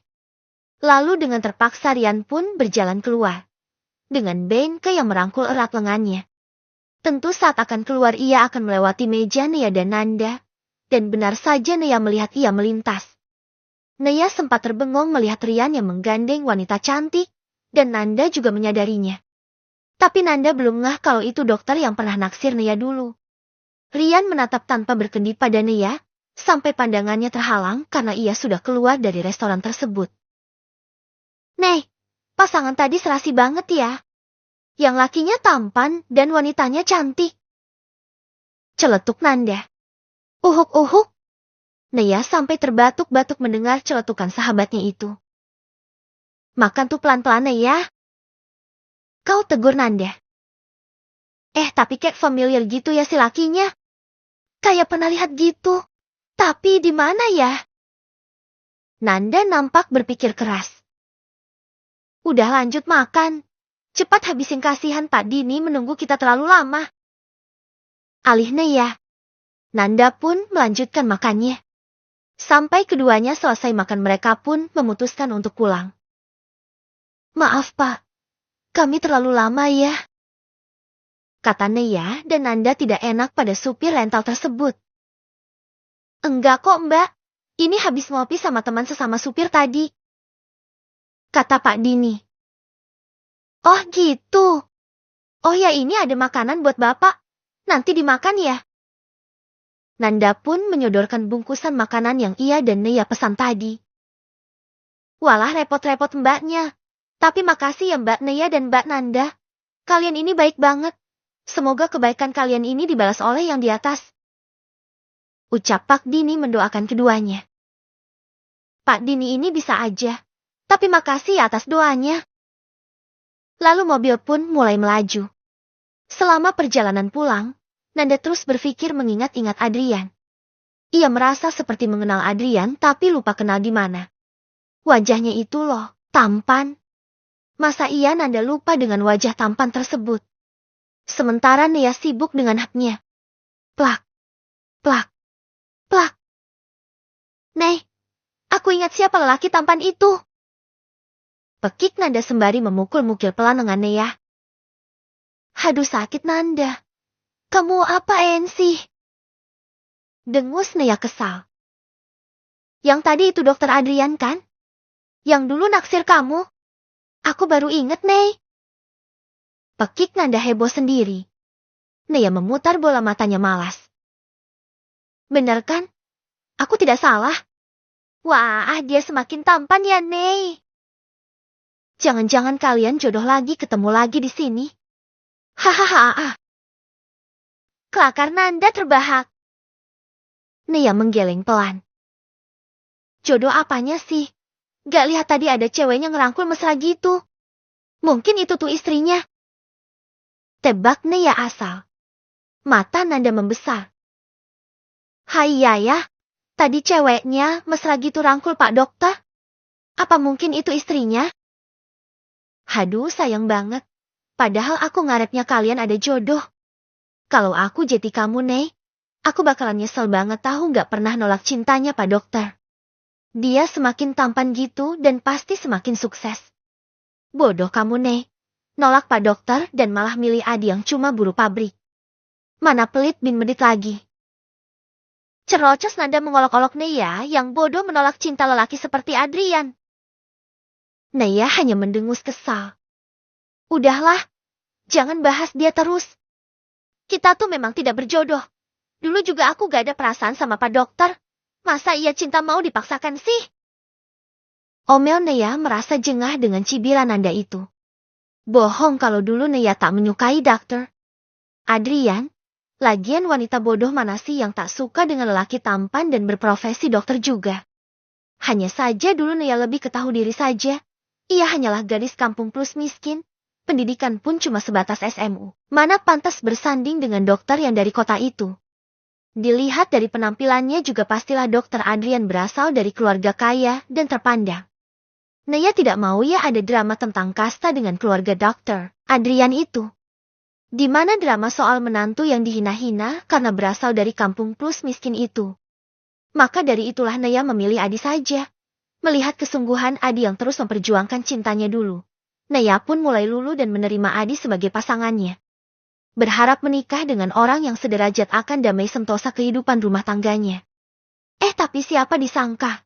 Lalu dengan terpaksa Rian pun berjalan keluar. Dengan Bianca yang merangkul erat lengannya. Tentu saat akan keluar ia akan melewati meja Nia dan Nanda. Dan benar saja Nia melihat ia melintas. Nia sempat terbengong melihat Rian yang menggandeng wanita cantik, dan Nanda juga menyadarinya. Tapi Nanda belum ngeh kalau itu dokter yang pernah naksir Nia dulu. Rian menatap tanpa berkedip pada Nia, sampai pandangannya terhalang karena ia sudah keluar dari restoran tersebut. Nih, pasangan tadi serasi banget ya. Yang lakinya tampan dan wanitanya cantik. Celetuk Nanda. Uhuk-uhuk. Nia sampai terbatuk-batuk mendengar celetukan sahabatnya itu. Makan tuh pelan-pelan ya. Kau tegur Nanda. Tapi kayak familiar gitu ya si lakinya. Kayak pernah lihat gitu. Tapi di mana ya? Nanda nampak berpikir keras. Udah lanjut makan. Cepat habisin, kasihan Pak Dini menunggu kita terlalu lama. Alih Nia. Nanda pun melanjutkan makannya. Sampai keduanya selesai makan mereka pun memutuskan untuk pulang. Maaf Pak, kami terlalu lama ya. Kata Nia dan Nanda tidak enak pada supir rental tersebut. Enggak kok Mbak, ini habis ngopi sama teman sesama supir tadi. Kata Pak Dini. Oh gitu. Oh ya, ini ada makanan buat Bapak. Nanti dimakan ya. Nanda pun menyodorkan bungkusan makanan yang ia dan Nia pesan tadi. Walah, repot-repot mbaknya. Tapi makasih ya Mbak Nia dan Mbak Nanda. Kalian ini baik banget. Semoga kebaikan kalian ini dibalas oleh yang di atas. Ucap Pak Dini mendoakan keduanya. Pak Dini ini bisa aja. Tapi makasih ya atas doanya. Lalu mobil pun mulai melaju. Selama perjalanan pulang, Nanda terus berpikir mengingat-ingat Adrian. Ia merasa seperti mengenal Adrian tapi lupa kenal di mana. Wajahnya itu loh, tampan. Masa iya Nanda lupa dengan wajah tampan tersebut? Sementara Nia sibuk dengan haknya. Plak, plak, plak. Nih, aku ingat siapa lelaki tampan itu. Pekik Nanda sembari memukul-mukul pelan lengan Nia. Aduh sakit Nanda. Kamu apain sih? Dengus Nia kesal. Yang tadi itu dokter Adrian kan? Yang dulu naksir kamu? Aku baru inget Nih. Pekik Nanda heboh sendiri. Nia memutar bola matanya malas. Bener kan? Aku tidak salah. Wah, dia semakin tampan ya Nih. Jangan-jangan kalian jodoh lagi ketemu lagi di sini. Hahaha. Kelakar Nanda terbahak. Nia menggeleng pelan. Jodoh apanya sih? Gak lihat tadi ada ceweknya ngerangkul mesra gitu. Mungkin itu tuh istrinya. Tebak Nia asal. Mata Nanda membesar. Hai ya, tadi ceweknya mesra gitu rangkul Pak Dokter. Apa mungkin itu istrinya? Haduh, sayang banget. Padahal aku ngarepnya kalian ada jodoh. Kalau aku jadi kamu, Nei, aku bakalan nyesel banget tahu nggak pernah nolak cintanya Pak Dokter. Dia semakin tampan gitu dan pasti semakin sukses. Bodoh kamu, Nei. Nolak Pak Dokter dan malah milih Adi yang cuma buruh pabrik. Mana pelit bin medit lagi. Cerocos nada mengolok-olok Neya yang bodoh menolak cinta lelaki seperti Adrian. Neya hanya mendengus kesal. Udahlah, jangan bahas dia terus. Kita tuh memang tidak berjodoh. Dulu juga aku gak ada perasaan sama Pak Dokter. Masa ia cinta mau dipaksakan sih? Omel Neya merasa jengah dengan cibiran Nanda itu. Bohong kalau dulu Neya tak menyukai dokter. Adrian, lagian wanita bodoh mana sih yang tak suka dengan lelaki tampan dan berprofesi dokter juga. Hanya saja dulu Neya lebih ketahui diri saja. Ia hanyalah gadis kampung plus miskin. Pendidikan pun cuma sebatas SMU. Mana pantas bersanding dengan dokter yang dari kota itu. Dilihat dari penampilannya juga pastilah dokter Adrian berasal dari keluarga kaya dan terpandang. Neya tidak mau ya ada drama tentang kasta dengan keluarga dokter Adrian itu. Di mana drama soal menantu yang dihina-hina karena berasal dari kampung plus miskin itu. Maka dari itulah Neya memilih Adi saja. Melihat kesungguhan Adi yang terus memperjuangkan cintanya dulu. Neya pun mulai luluh dan menerima Adi sebagai pasangannya. Berharap menikah dengan orang yang sederajat akan damai sentosa kehidupan rumah tangganya. Tapi siapa disangka?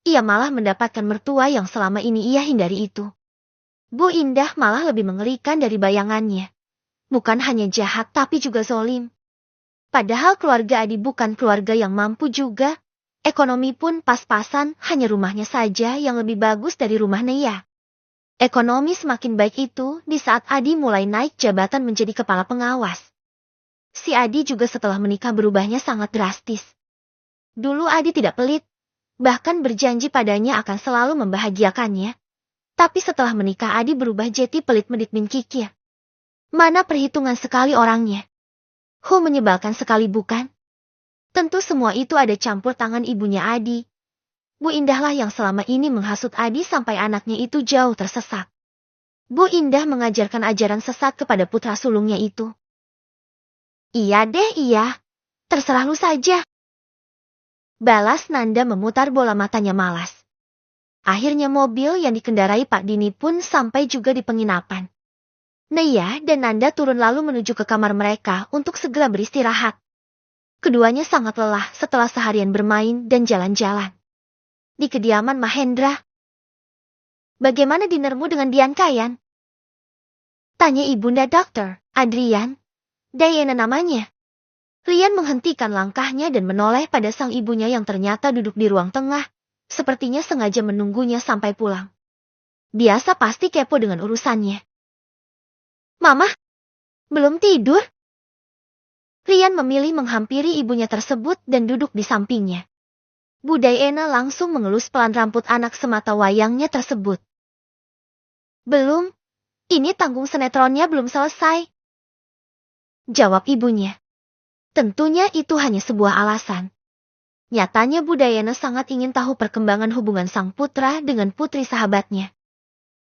Ia malah mendapatkan mertua yang selama ini ia hindari itu. Bu Indah malah lebih mengerikan dari bayangannya. Bukan hanya jahat tapi juga zolim. Padahal keluarga Adi bukan keluarga yang mampu juga. Ekonomi pun pas-pasan, hanya rumahnya saja yang lebih bagus dari rumah Neya. Ekonomi semakin baik itu di saat Adi mulai naik jabatan menjadi kepala pengawas. Si Adi juga setelah menikah berubahnya sangat drastis. Dulu Adi tidak pelit, bahkan berjanji padanya akan selalu membahagiakannya. Tapi setelah menikah Adi berubah jadi pelit medit min kikir. Mana perhitungan sekali orangnya. Menyebalkan sekali bukan? Tentu semua itu ada campur tangan ibunya Adi. Bu Indahlah yang selama ini menghasut Adi sampai anaknya itu jauh tersesat. Bu Indah mengajarkan ajaran sesat kepada putra sulungnya itu. Iya deh, iya. Terserah lu saja. Balas Nanda memutar bola matanya malas. Akhirnya mobil yang dikendarai Pak Dini pun sampai juga di penginapan. Neya dan Nanda turun lalu menuju ke kamar mereka untuk segera beristirahat. Keduanya sangat lelah setelah seharian bermain dan jalan-jalan. Di kediaman Mahendra. Bagaimana dinermu dengan Bianca, Yan? Tanya ibunda dokter, Adrian. Diana namanya. Rian menghentikan langkahnya dan menoleh pada sang ibunya yang ternyata duduk di ruang tengah. Sepertinya sengaja menunggunya sampai pulang. Biasa pasti kepo dengan urusannya. Mama, belum tidur? Rian memilih menghampiri ibunya tersebut dan duduk di sampingnya. Bu Diana langsung mengelus pelan rambut anak semata wayangnya tersebut. Belum, ini tanggung sinetronnya belum selesai. Jawab ibunya. Tentunya itu hanya sebuah alasan. Nyatanya Bu Diana sangat ingin tahu perkembangan hubungan sang putra dengan putri sahabatnya.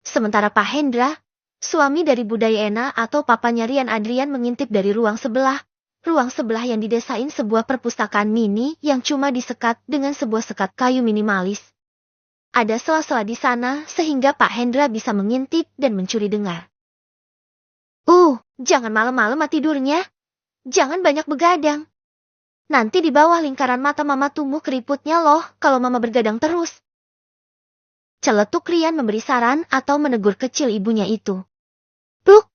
Sementara Pak Hendra, suami dari Bu Diana atau papanya Rian Adrian mengintip dari ruang sebelah. Ruang sebelah yang didesain sebuah perpustakaan mini yang cuma disekat dengan sebuah sekat kayu minimalis. Ada sela-sela di sana sehingga Pak Hendra bisa mengintip dan mencuri dengar. Jangan malam-malam tidurnya. Jangan banyak begadang. Nanti di bawah lingkaran mata Mama tumbuh keriputnya loh kalau Mama bergadang terus. Celetuk Rian memberi saran atau menegur kecil ibunya itu. Buk!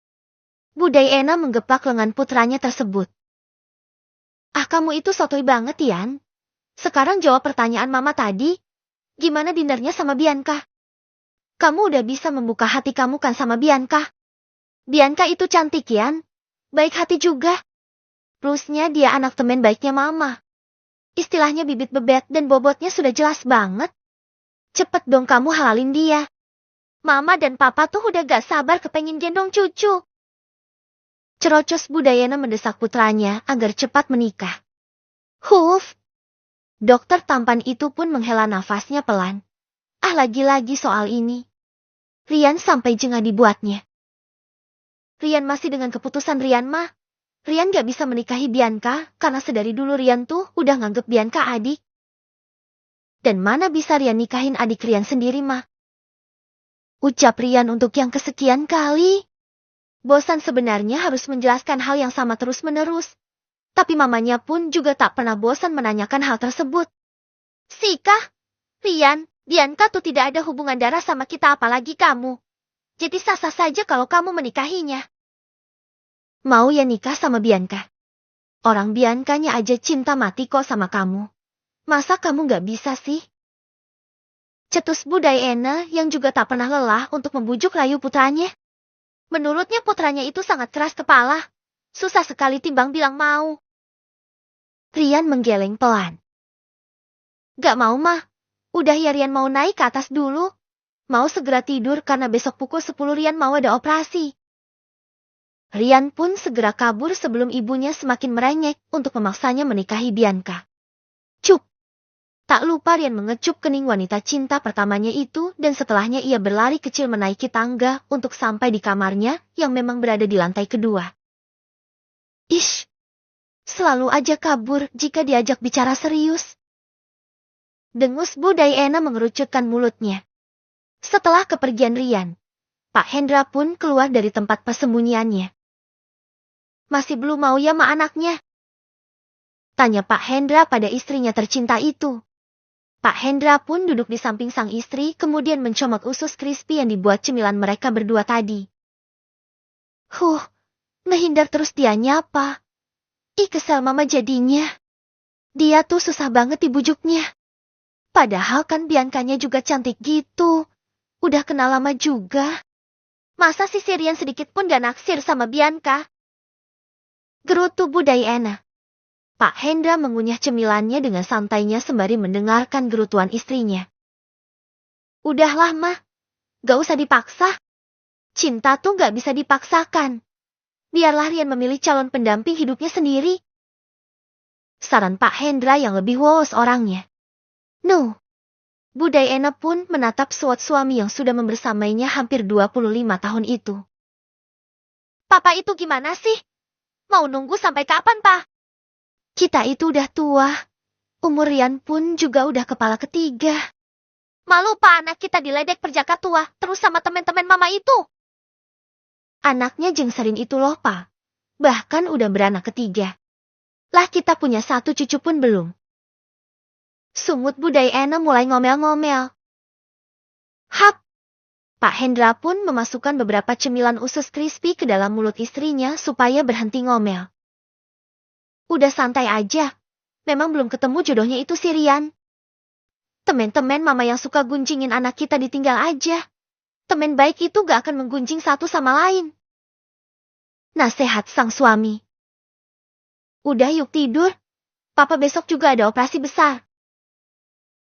Bu Diana menggeplak lengan putranya tersebut. Kamu itu sotoy banget, Yan. Sekarang jawab pertanyaan Mama tadi. Gimana dinernya sama Bianca? Kamu udah bisa membuka hati kamu kan sama Bianca? Bianca itu cantik, Yan. Baik hati juga. Plusnya dia anak temen baiknya Mama. Istilahnya bibit bebet dan bobotnya sudah jelas banget. Cepet dong kamu halalin dia. Mama dan Papa tuh udah gak sabar kepengen gendong cucu. Cerocos Bu Diana mendesak putranya agar cepat menikah. Dokter tampan itu pun menghela nafasnya pelan. Lagi-lagi soal ini. Rian sampai jengah dibuatnya. Rian masih dengan keputusan Rian mah. Rian gak bisa menikahi Bianca karena sedari dulu Rian tuh udah nganggep Bianca adik. Dan mana bisa Rian nikahin adik Rian sendiri mah. Ucap Rian untuk yang kesekian kali. Bosan sebenarnya harus menjelaskan hal yang sama terus-menerus. Tapi mamanya pun juga tak pernah bosan menanyakan hal tersebut. Sika, Rian, Bianca tuh tidak ada hubungan darah sama kita apalagi kamu. Jadi sah-sah saja kalau kamu menikahinya. Mau ya nikah sama Bianca? Orang Biancanya aja cinta mati kok sama kamu. Masa kamu gak bisa sih? Cetus Budayana yang juga tak pernah lelah untuk membujuk rayu putranya. Menurutnya putranya itu sangat keras kepala. Susah sekali timbang bilang mau. Rian menggeleng pelan. Gak mau mah. Udah ya Rian mau naik ke atas dulu. Mau segera tidur karena besok pukul 10 Rian mau ada operasi. Rian pun segera kabur sebelum ibunya semakin merengek untuk memaksanya menikahi Bianca. Cup. Tak lupa Rian mengecup kening wanita cinta pertamanya itu dan setelahnya ia berlari kecil menaiki tangga untuk sampai di kamarnya yang memang berada di lantai kedua. Ish. Selalu aja kabur jika diajak bicara serius. Dengus Budayana mengerucutkan mulutnya. Setelah kepergian Rian, Pak Hendra pun keluar dari tempat persembunyiannya. Masih belum mau ya ma anaknya? Tanya Pak Hendra pada istrinya tercinta itu. Pak Hendra pun duduk di samping sang istri kemudian mencomot usus crispy yang dibuat cemilan mereka berdua tadi. Menghindar terus dia nyapa. Ih kesel mama jadinya. Dia tuh susah banget dibujuknya. Padahal kan Biancanya juga cantik gitu. Udah kenal lama juga. Masa si Rian sedikit pun gak naksir sama Bianca? Gerutu Budayana. Pak Hendra mengunyah cemilannya dengan santainya sembari mendengarkan gerutuan istrinya. Udahlah mah, gak usah dipaksa. Cinta tuh gak bisa dipaksakan. Biarlah Rian memilih calon pendamping hidupnya sendiri. Saran Pak Hendra yang lebih woos orangnya. No. Budayana pun menatap suami yang sudah membersamainya hampir 25 tahun itu. Papa itu gimana sih? Mau nunggu sampai kapan, Pak? Kita itu udah tua. Umur Rian pun juga udah kepala ketiga. Malu Pak anak kita diledek perjaka tua terus sama teman-teman mama itu. Anaknya Jengserin itu loh, Pak. Bahkan udah beranak ketiga. Lah kita punya 1 cucu pun belum. Sungut Budayana mulai ngomel-ngomel. Hap! Pak Hendra pun memasukkan beberapa cemilan usus crispy ke dalam mulut istrinya supaya berhenti ngomel. Udah santai aja. Memang belum ketemu jodohnya itu si Rian. Temen-temen mama yang suka gunjingin anak kita ditinggal aja. Temen baik itu gak akan menggunjing satu sama lain. Nasihat sang suami. Udah yuk tidur. Papa besok juga ada operasi besar.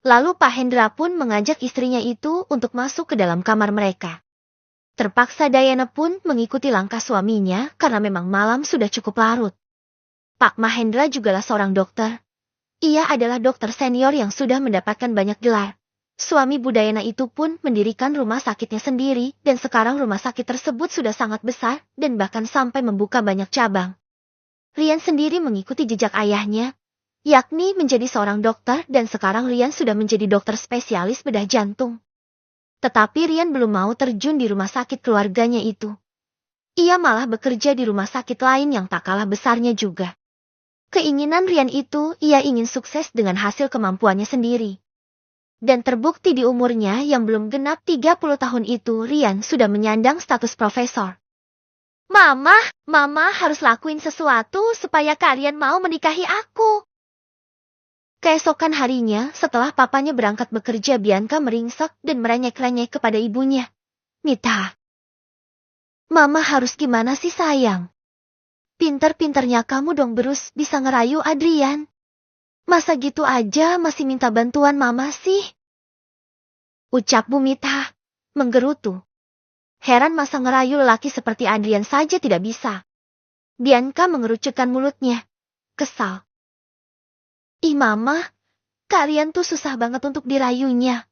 Lalu Pak Hendra pun mengajak istrinya itu untuk masuk ke dalam kamar mereka. Terpaksa Dayana pun mengikuti langkah suaminya karena memang malam sudah cukup larut. Pak Mahendra jugalah seorang dokter. Ia adalah dokter senior yang sudah mendapatkan banyak gelar. Suami Budayana itu pun mendirikan rumah sakitnya sendiri dan sekarang rumah sakit tersebut sudah sangat besar dan bahkan sampai membuka banyak cabang. Rian sendiri mengikuti jejak ayahnya, yakni menjadi seorang dokter dan sekarang Rian sudah menjadi dokter spesialis bedah jantung. Tetapi Rian belum mau terjun di rumah sakit keluarganya itu. Ia malah bekerja di rumah sakit lain yang tak kalah besarnya juga. Keinginan Rian itu ia ingin sukses dengan hasil kemampuannya sendiri. Dan terbukti di umurnya yang belum genap 30 tahun itu Rian sudah menyandang status profesor. Mama harus lakuin sesuatu supaya kalian mau menikahi aku. Keesokan harinya, setelah papanya berangkat bekerja, Bianca meringsek dan merengek-rengek kepada ibunya. Mita, Mama harus gimana sih sayang? Pinter-pinternya kamu dong berus bisa ngerayu Adrian. Masa gitu aja masih minta bantuan Mama sih? Ucap Bu Mita, menggerutu. Heran masa ngerayu lelaki seperti Adrian saja tidak bisa. Bianca mengerucutkan mulutnya. Kesal. Ih Mama, kalian tuh susah banget untuk dirayunya.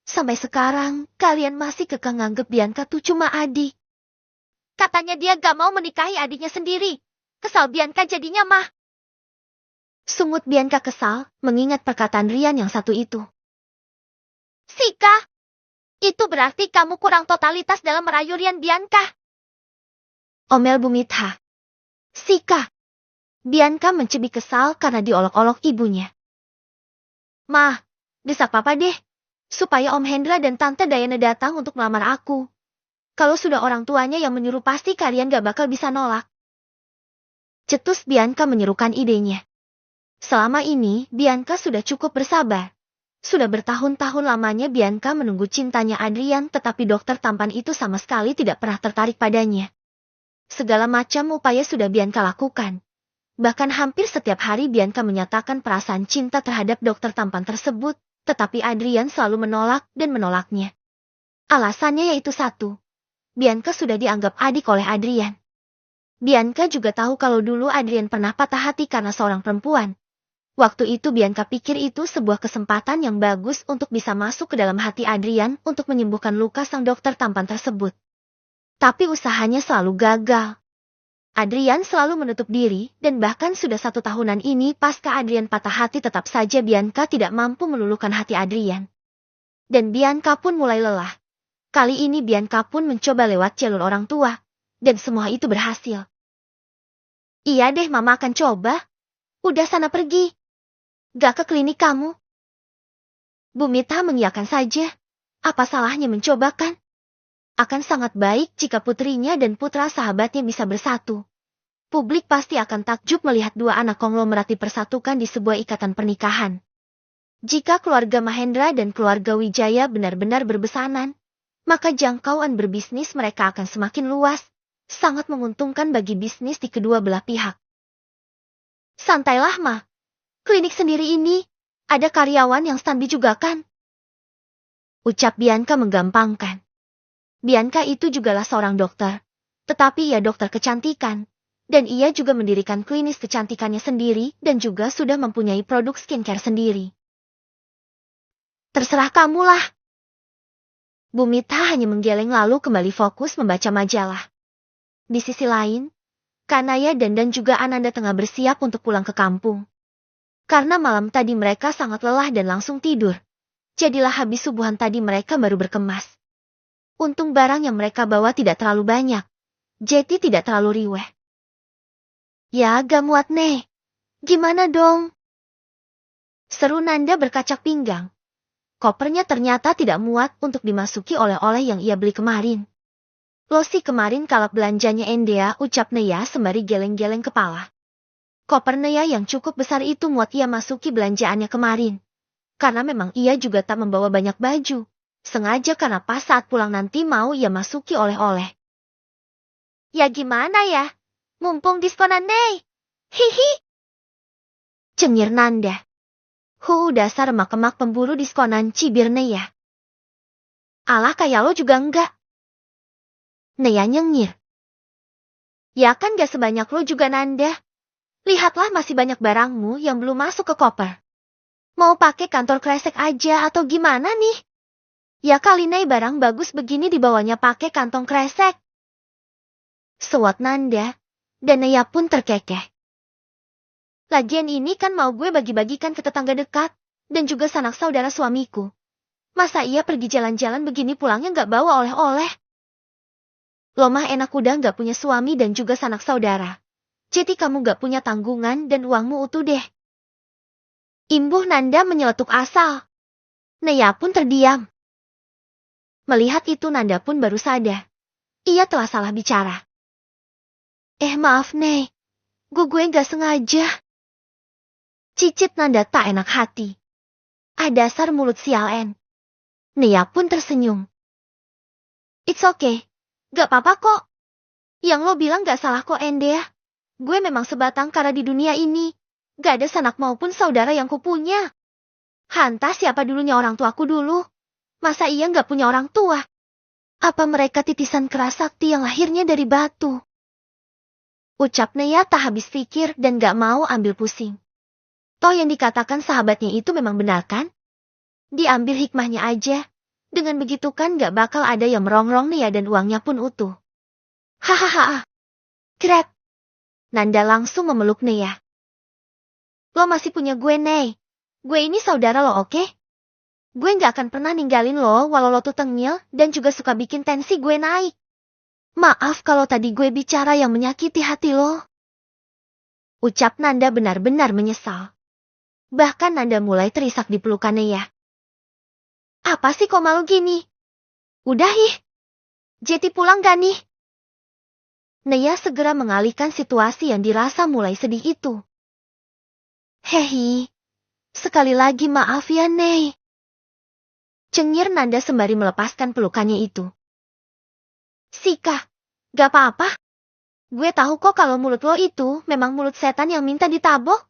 Sampai sekarang, kalian masih kekeh nganggep Bianca tuh cuma adik. Katanya dia gak mau menikahi adiknya sendiri. Kesal Bianca jadinya mah. Sungut Bianca kesal, mengingat perkataan Rian yang satu itu. Sika, itu berarti kamu kurang totalitas dalam merayu Rian Bianca. Omel Bu Mitha. Sika. Bianca mencibik kesal karena diolok-olok ibunya. Mah, desak papa deh, supaya Om Hendra dan Tante Dayana datang untuk melamar aku. Kalau sudah orang tuanya yang menyuruh pasti kalian gak bakal bisa nolak. Cetus Bianca menyerukan idenya. Selama ini, Bianca sudah cukup bersabar. Sudah bertahun-tahun lamanya Bianca menunggu cintanya Adrian, tetapi dokter tampan itu sama sekali tidak pernah tertarik padanya. Segala macam upaya sudah Bianca lakukan. Bahkan hampir setiap hari Bianca menyatakan perasaan cinta terhadap dokter tampan tersebut, tetapi Adrian selalu menolak dan menolaknya. Alasannya yaitu satu. Bianca sudah dianggap adik oleh Adrian. Bianca juga tahu kalau dulu Adrian pernah patah hati karena seorang perempuan. Waktu itu Bianca pikir itu sebuah kesempatan yang bagus untuk bisa masuk ke dalam hati Adrian untuk menyembuhkan luka sang dokter tampan tersebut. Tapi usahanya selalu gagal. Adrian selalu menutup diri, dan bahkan sudah 1 tahunan ini pasca Adrian patah hati tetap saja Bianca tidak mampu meluluhkan hati Adrian. Dan Bianca pun mulai lelah. Kali ini Bianca pun mencoba lewat jalur orang tua, dan semua itu berhasil. Iya deh, Mama akan coba. Udah sana pergi. Gak ke klinik kamu. Bu Mitha mengiyakan saja. Apa salahnya mencoba kan? Akan sangat baik jika putrinya dan putra sahabatnya bisa bersatu. Publik pasti akan takjub melihat 2 anak konglomerat dipersatukan di sebuah ikatan pernikahan. Jika keluarga Mahendra dan keluarga Wijaya benar-benar berbesanan, maka jangkauan berbisnis mereka akan semakin luas, sangat menguntungkan bagi bisnis di kedua belah pihak. Santailah, Ma. Klinik sendiri ini, ada karyawan yang standby juga kan? Ucap Bianca menggampangkan. Bianca itu jugalah seorang dokter, tetapi ia dokter kecantikan, dan ia juga mendirikan klinis kecantikannya sendiri dan juga sudah mempunyai produk skincare sendiri. Terserah kamulah. Bu Mitha hanya menggeleng lalu kembali fokus membaca majalah. Di sisi lain, Kanaya dan juga Ananda tengah bersiap untuk pulang ke kampung. Karena malam tadi mereka sangat lelah dan langsung tidur, jadilah habis subuhan tadi mereka baru berkemas. Untung barang yang mereka bawa tidak terlalu banyak. Jeti tidak terlalu riweh. Ya agak muat nih. Gimana dong? Seru Nanda berkacak pinggang. Kopernya ternyata tidak muat untuk dimasuki oleh-oleh yang ia beli kemarin. Losi kemarin kalap belanjanya Endea, ucap Neya sembari geleng-geleng kepala. Koper Neya yang cukup besar itu muat ia masuki belanjaannya kemarin. Karena memang ia juga tak membawa banyak baju. Sengaja karena pas saat pulang nanti mau ia masuki oleh-oleh. Ya gimana ya? Mumpung diskonan nih. Hihi. Cengir Nanda. Dasar emak-emak pemburu diskonan cibir Neya. Alah kayak lo juga enggak. Neya nyengir. Ya kan gak sebanyak lo juga Nanda. Lihatlah masih banyak barangmu yang belum masuk ke koper. Mau pakai kantor kresek aja atau gimana nih? Ya kali nih barang bagus begini dibawanya pakai kantong kresek. Sewot Nanda, dan Neya pun terkekeh. Lagian ini kan mau gue bagi-bagikan ke tetangga dekat, dan juga sanak saudara suamiku. Masa ia pergi jalan-jalan begini pulangnya gak bawa oleh-oleh? Lo mah enak udah gak punya suami dan juga sanak saudara. Jadi kamu gak punya tanggungan dan uangmu utuh deh. Imbuh Nanda menyeletuk asal. Neya pun terdiam. Melihat itu Nanda pun baru sadar. Ia telah salah bicara. Maaf Nek. Gue gak sengaja. Cicit Nanda tak enak hati. Dasar mulut sialen. Neya pun tersenyum. It's okay. Gak apa-apa kok. Yang lo bilang gak salah kok Endea. Gue memang sebatang kara di dunia ini. Gak ada sanak maupun saudara yang kupunya. Hanta siapa dulunya orang tuaku dulu. Masa ia gak punya orang tua? Apa mereka titisan kerasakti yang lahirnya dari batu? Ucap Neya tak habis pikir dan gak mau ambil pusing. Toh yang dikatakan sahabatnya itu memang benar kan? Diambil hikmahnya aja. Dengan begitu kan gak bakal ada yang merongrong Nea dan uangnya pun utuh. Hahaha. Grab. Nanda langsung memeluk Nea. Lo masih punya gue, Nei. Gue ini saudara lo, oke? Gue gak akan pernah ninggalin lo walau lo tuh tengil dan juga suka bikin tensi gue naik. Maaf kalau tadi gue bicara yang menyakiti hati lo. Ucap Nanda benar-benar menyesal. Bahkan Nanda mulai terisak di pelukan Nea. Apa sih kok malu gini? Udah ih. Jeti pulang gak nih? Nea segera mengalihkan situasi yang dirasa mulai sedih itu. Hehi. Sekali lagi maaf ya, Nei. Cengir Nanda sembari melepaskan pelukannya itu. Sika, gak apa-apa. Gue tahu kok kalau mulut lo itu memang mulut setan yang minta ditabok.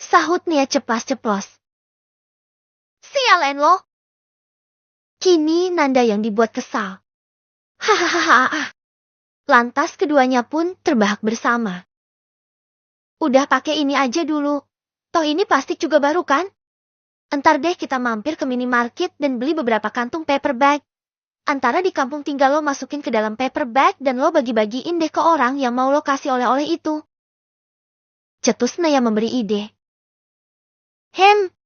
Sahut Nea ceplas-ceplos. Sialen lo. Kini Nanda yang dibuat kesal. Hahaha. Lantas keduanya pun terbahak bersama. Udah pakai ini aja dulu. Toh ini plastik juga baru kan? Entar deh kita mampir ke minimarket dan beli beberapa kantung paper bag. Antara di kampung tinggal lo masukin ke dalam paper bag dan lo bagi-bagiin deh ke orang yang mau lo kasih oleh-oleh itu. Cetus Nea memberi ide.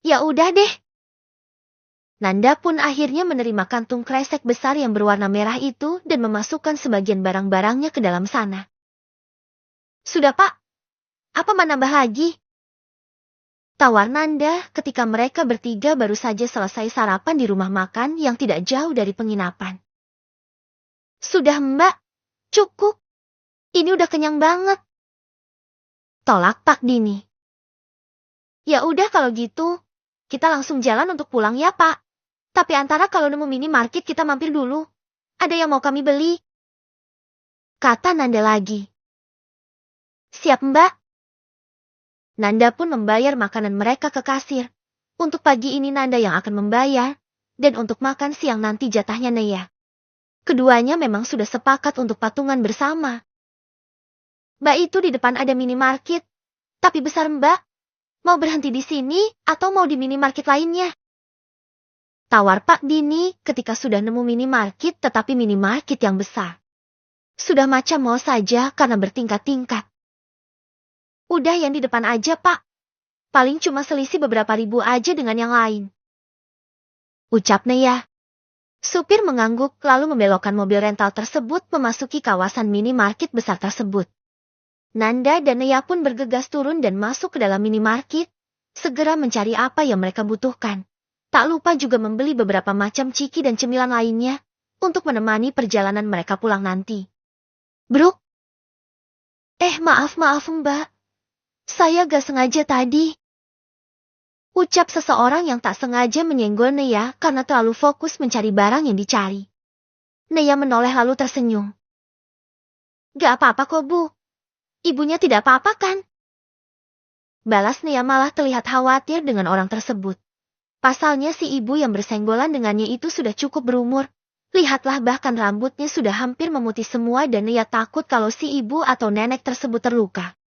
Ya udah deh. Nanda pun akhirnya menerima kantung kresek besar yang berwarna merah itu dan memasukkan sebagian barang-barangnya ke dalam sana. Sudah Pak. Apa mau nambah lagi? Tawar Nanda ketika mereka bertiga baru saja selesai sarapan di rumah makan yang tidak jauh dari penginapan. Sudah Mbak, cukup. Ini udah kenyang banget. Tolak Pak Dini. Ya udah kalau gitu, kita langsung jalan untuk pulang ya Pak. Tapi antara kalau nemu minimarket kita mampir dulu. Ada yang mau kami beli? Kata Nanda lagi. Siap Mbak. Nanda pun membayar makanan mereka ke kasir. Untuk pagi ini Nanda yang akan membayar, dan untuk makan siang nanti jatahnya Nea. Keduanya memang sudah sepakat untuk patungan bersama. Mbak itu di depan ada minimarket, tapi besar Mbak. Mau berhenti di sini atau mau di minimarket lainnya? Tawar Pak Dini ketika sudah nemu minimarket tetapi minimarket yang besar. Sudah macam mau saja karena bertingkat-tingkat. Udah yang di depan aja Pak. Paling cuma selisih beberapa ribu aja dengan yang lain. Ucap Nea. Supir mengangguk lalu membelokkan mobil rental tersebut memasuki kawasan minimarket besar tersebut. Nanda dan Nea pun bergegas turun dan masuk ke dalam minimarket. Segera mencari apa yang mereka butuhkan. Tak lupa juga membeli beberapa macam ciki dan cemilan lainnya. Untuk menemani perjalanan mereka pulang nanti. Bruk. Maaf Mbak. Saya gak sengaja tadi. Ucap seseorang yang tak sengaja menyenggol Nea karena terlalu fokus mencari barang yang dicari. Nea menoleh lalu tersenyum. Gak apa-apa kok Bu. Ibunya tidak apa-apa kan? Balas Nea malah terlihat khawatir dengan orang tersebut. Pasalnya si ibu yang bersenggolan dengannya itu sudah cukup berumur. Lihatlah bahkan rambutnya sudah hampir memutih semua dan Nea takut kalau si ibu atau nenek tersebut terluka.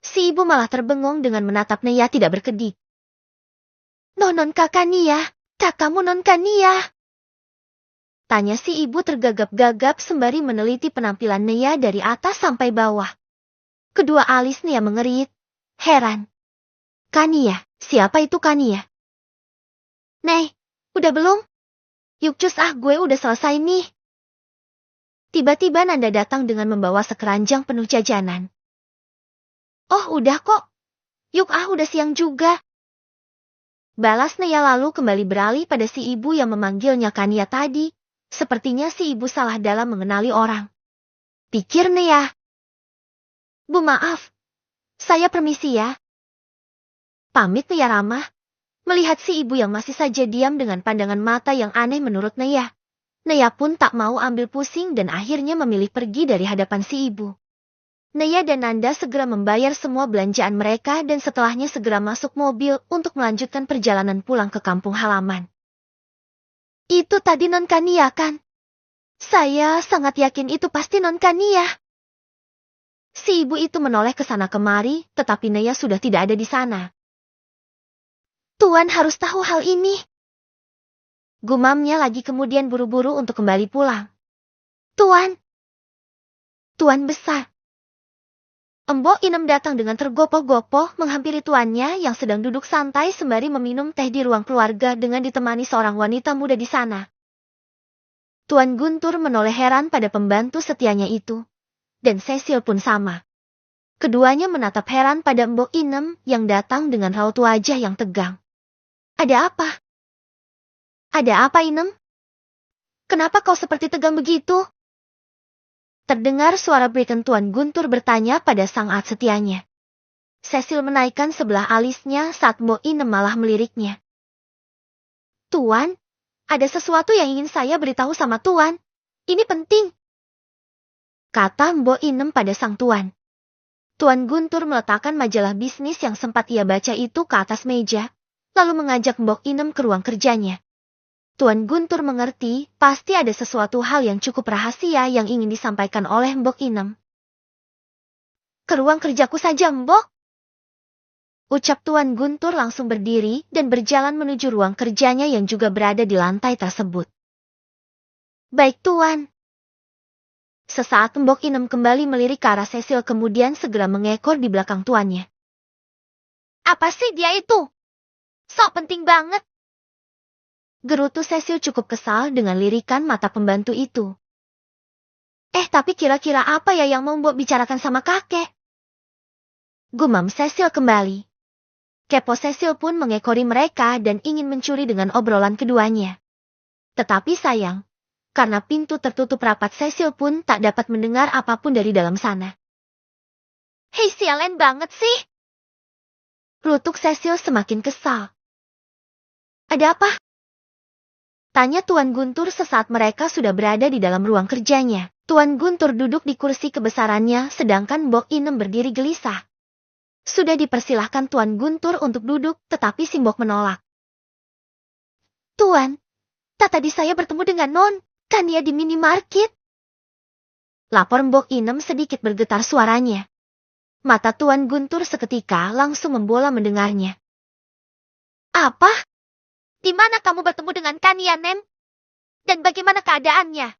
Si ibu malah terbengong dengan menatap Nea tidak berkedip. Non kakak Nia, kakakmu non Nia. Tanya si ibu tergagap-gagap sembari meneliti penampilan Nea dari atas sampai bawah. Kedua alis Nea mengerit, heran. Kania, siapa itu Kania? Nei, udah belum? Yuk cus gue udah selesai nih. Tiba-tiba Nanda datang dengan membawa sekeranjang penuh jajanan. Oh udah kok. Yuk udah siang juga. Balas Nea lalu kembali beralih pada si ibu yang memanggilnya Kania tadi. Sepertinya si ibu salah dalam mengenali orang. Pikir Nea. Bu maaf. Saya permisi ya. Pamit Nea ramah. Melihat si ibu yang masih saja diam dengan pandangan mata yang aneh menurut Nea. Nea pun tak mau ambil pusing dan akhirnya memilih pergi dari hadapan si ibu. Nea dan Nanda segera membayar semua belanjaan mereka dan setelahnya segera masuk mobil untuk melanjutkan perjalanan pulang ke kampung halaman. Itu tadi non Kania kan? Saya sangat yakin itu pasti non Kania. Si ibu itu menoleh ke sana kemari, tetapi Nea sudah tidak ada di sana. Tuan harus tahu hal ini. Gumamnya lagi kemudian buru-buru untuk kembali pulang. Tuan! Tuan besar! Mbok Inem datang dengan tergopoh-gopoh menghampiri tuannya yang sedang duduk santai sembari meminum teh di ruang keluarga dengan ditemani seorang wanita muda di sana. Tuan Guntur menoleh heran pada pembantu setianya itu. Dan Cecil pun sama. Keduanya menatap heran pada Mbok Inem yang datang dengan raut wajah yang tegang. Ada apa? Ada apa, Inem? Kenapa kau seperti tegang begitu? Terdengar suara berikan Tuan Guntur bertanya pada sang at setianya. Cecil menaikkan sebelah alisnya saat Mbok Inem malah meliriknya. Tuan, ada sesuatu yang ingin saya beritahu sama Tuan. Ini penting. Kata Mbok Inem pada sang Tuan. Tuan Guntur meletakkan majalah bisnis yang sempat ia baca itu ke atas meja, lalu mengajak Mbok Inem ke ruang kerjanya. Tuan Guntur mengerti, pasti ada sesuatu hal yang cukup rahasia yang ingin disampaikan oleh Mbok Inem. Ke ruang kerjaku saja, Mbok. Ucap Tuan Guntur langsung berdiri dan berjalan menuju ruang kerjanya yang juga berada di lantai tersebut. Baik, Tuan. Sesaat Mbok Inem kembali melirik ke arah Cecil kemudian segera mengekor di belakang tuannya. Apa sih dia itu? Sok penting banget. Gerutu Cecil cukup kesal dengan lirikan mata pembantu itu. Tapi kira-kira apa ya yang mau Mbok bicarakan sama kakek? Gumam Cecil kembali. Kepo Cecil pun mengekori mereka dan ingin mencuri dengan obrolan keduanya. Tetapi sayang, karena pintu tertutup rapat Cecil pun tak dapat mendengar apapun dari dalam sana. Hei, sialan banget sih! Rutuk Cecil semakin kesal. Ada apa? Tanya Tuan Guntur sesaat mereka sudah berada di dalam ruang kerjanya. Tuan Guntur duduk di kursi kebesarannya sedangkan Mbok Inem berdiri gelisah. Sudah dipersilahkan Tuan Guntur untuk duduk tetapi si Mbok menolak. Tuan, tadi saya bertemu dengan Non Kania di minimarket. Lapor Mbok Inem sedikit bergetar suaranya. Mata Tuan Guntur seketika langsung membola mendengarnya. Apa? Di mana kamu bertemu dengan Kania, Nem? Dan bagaimana keadaannya?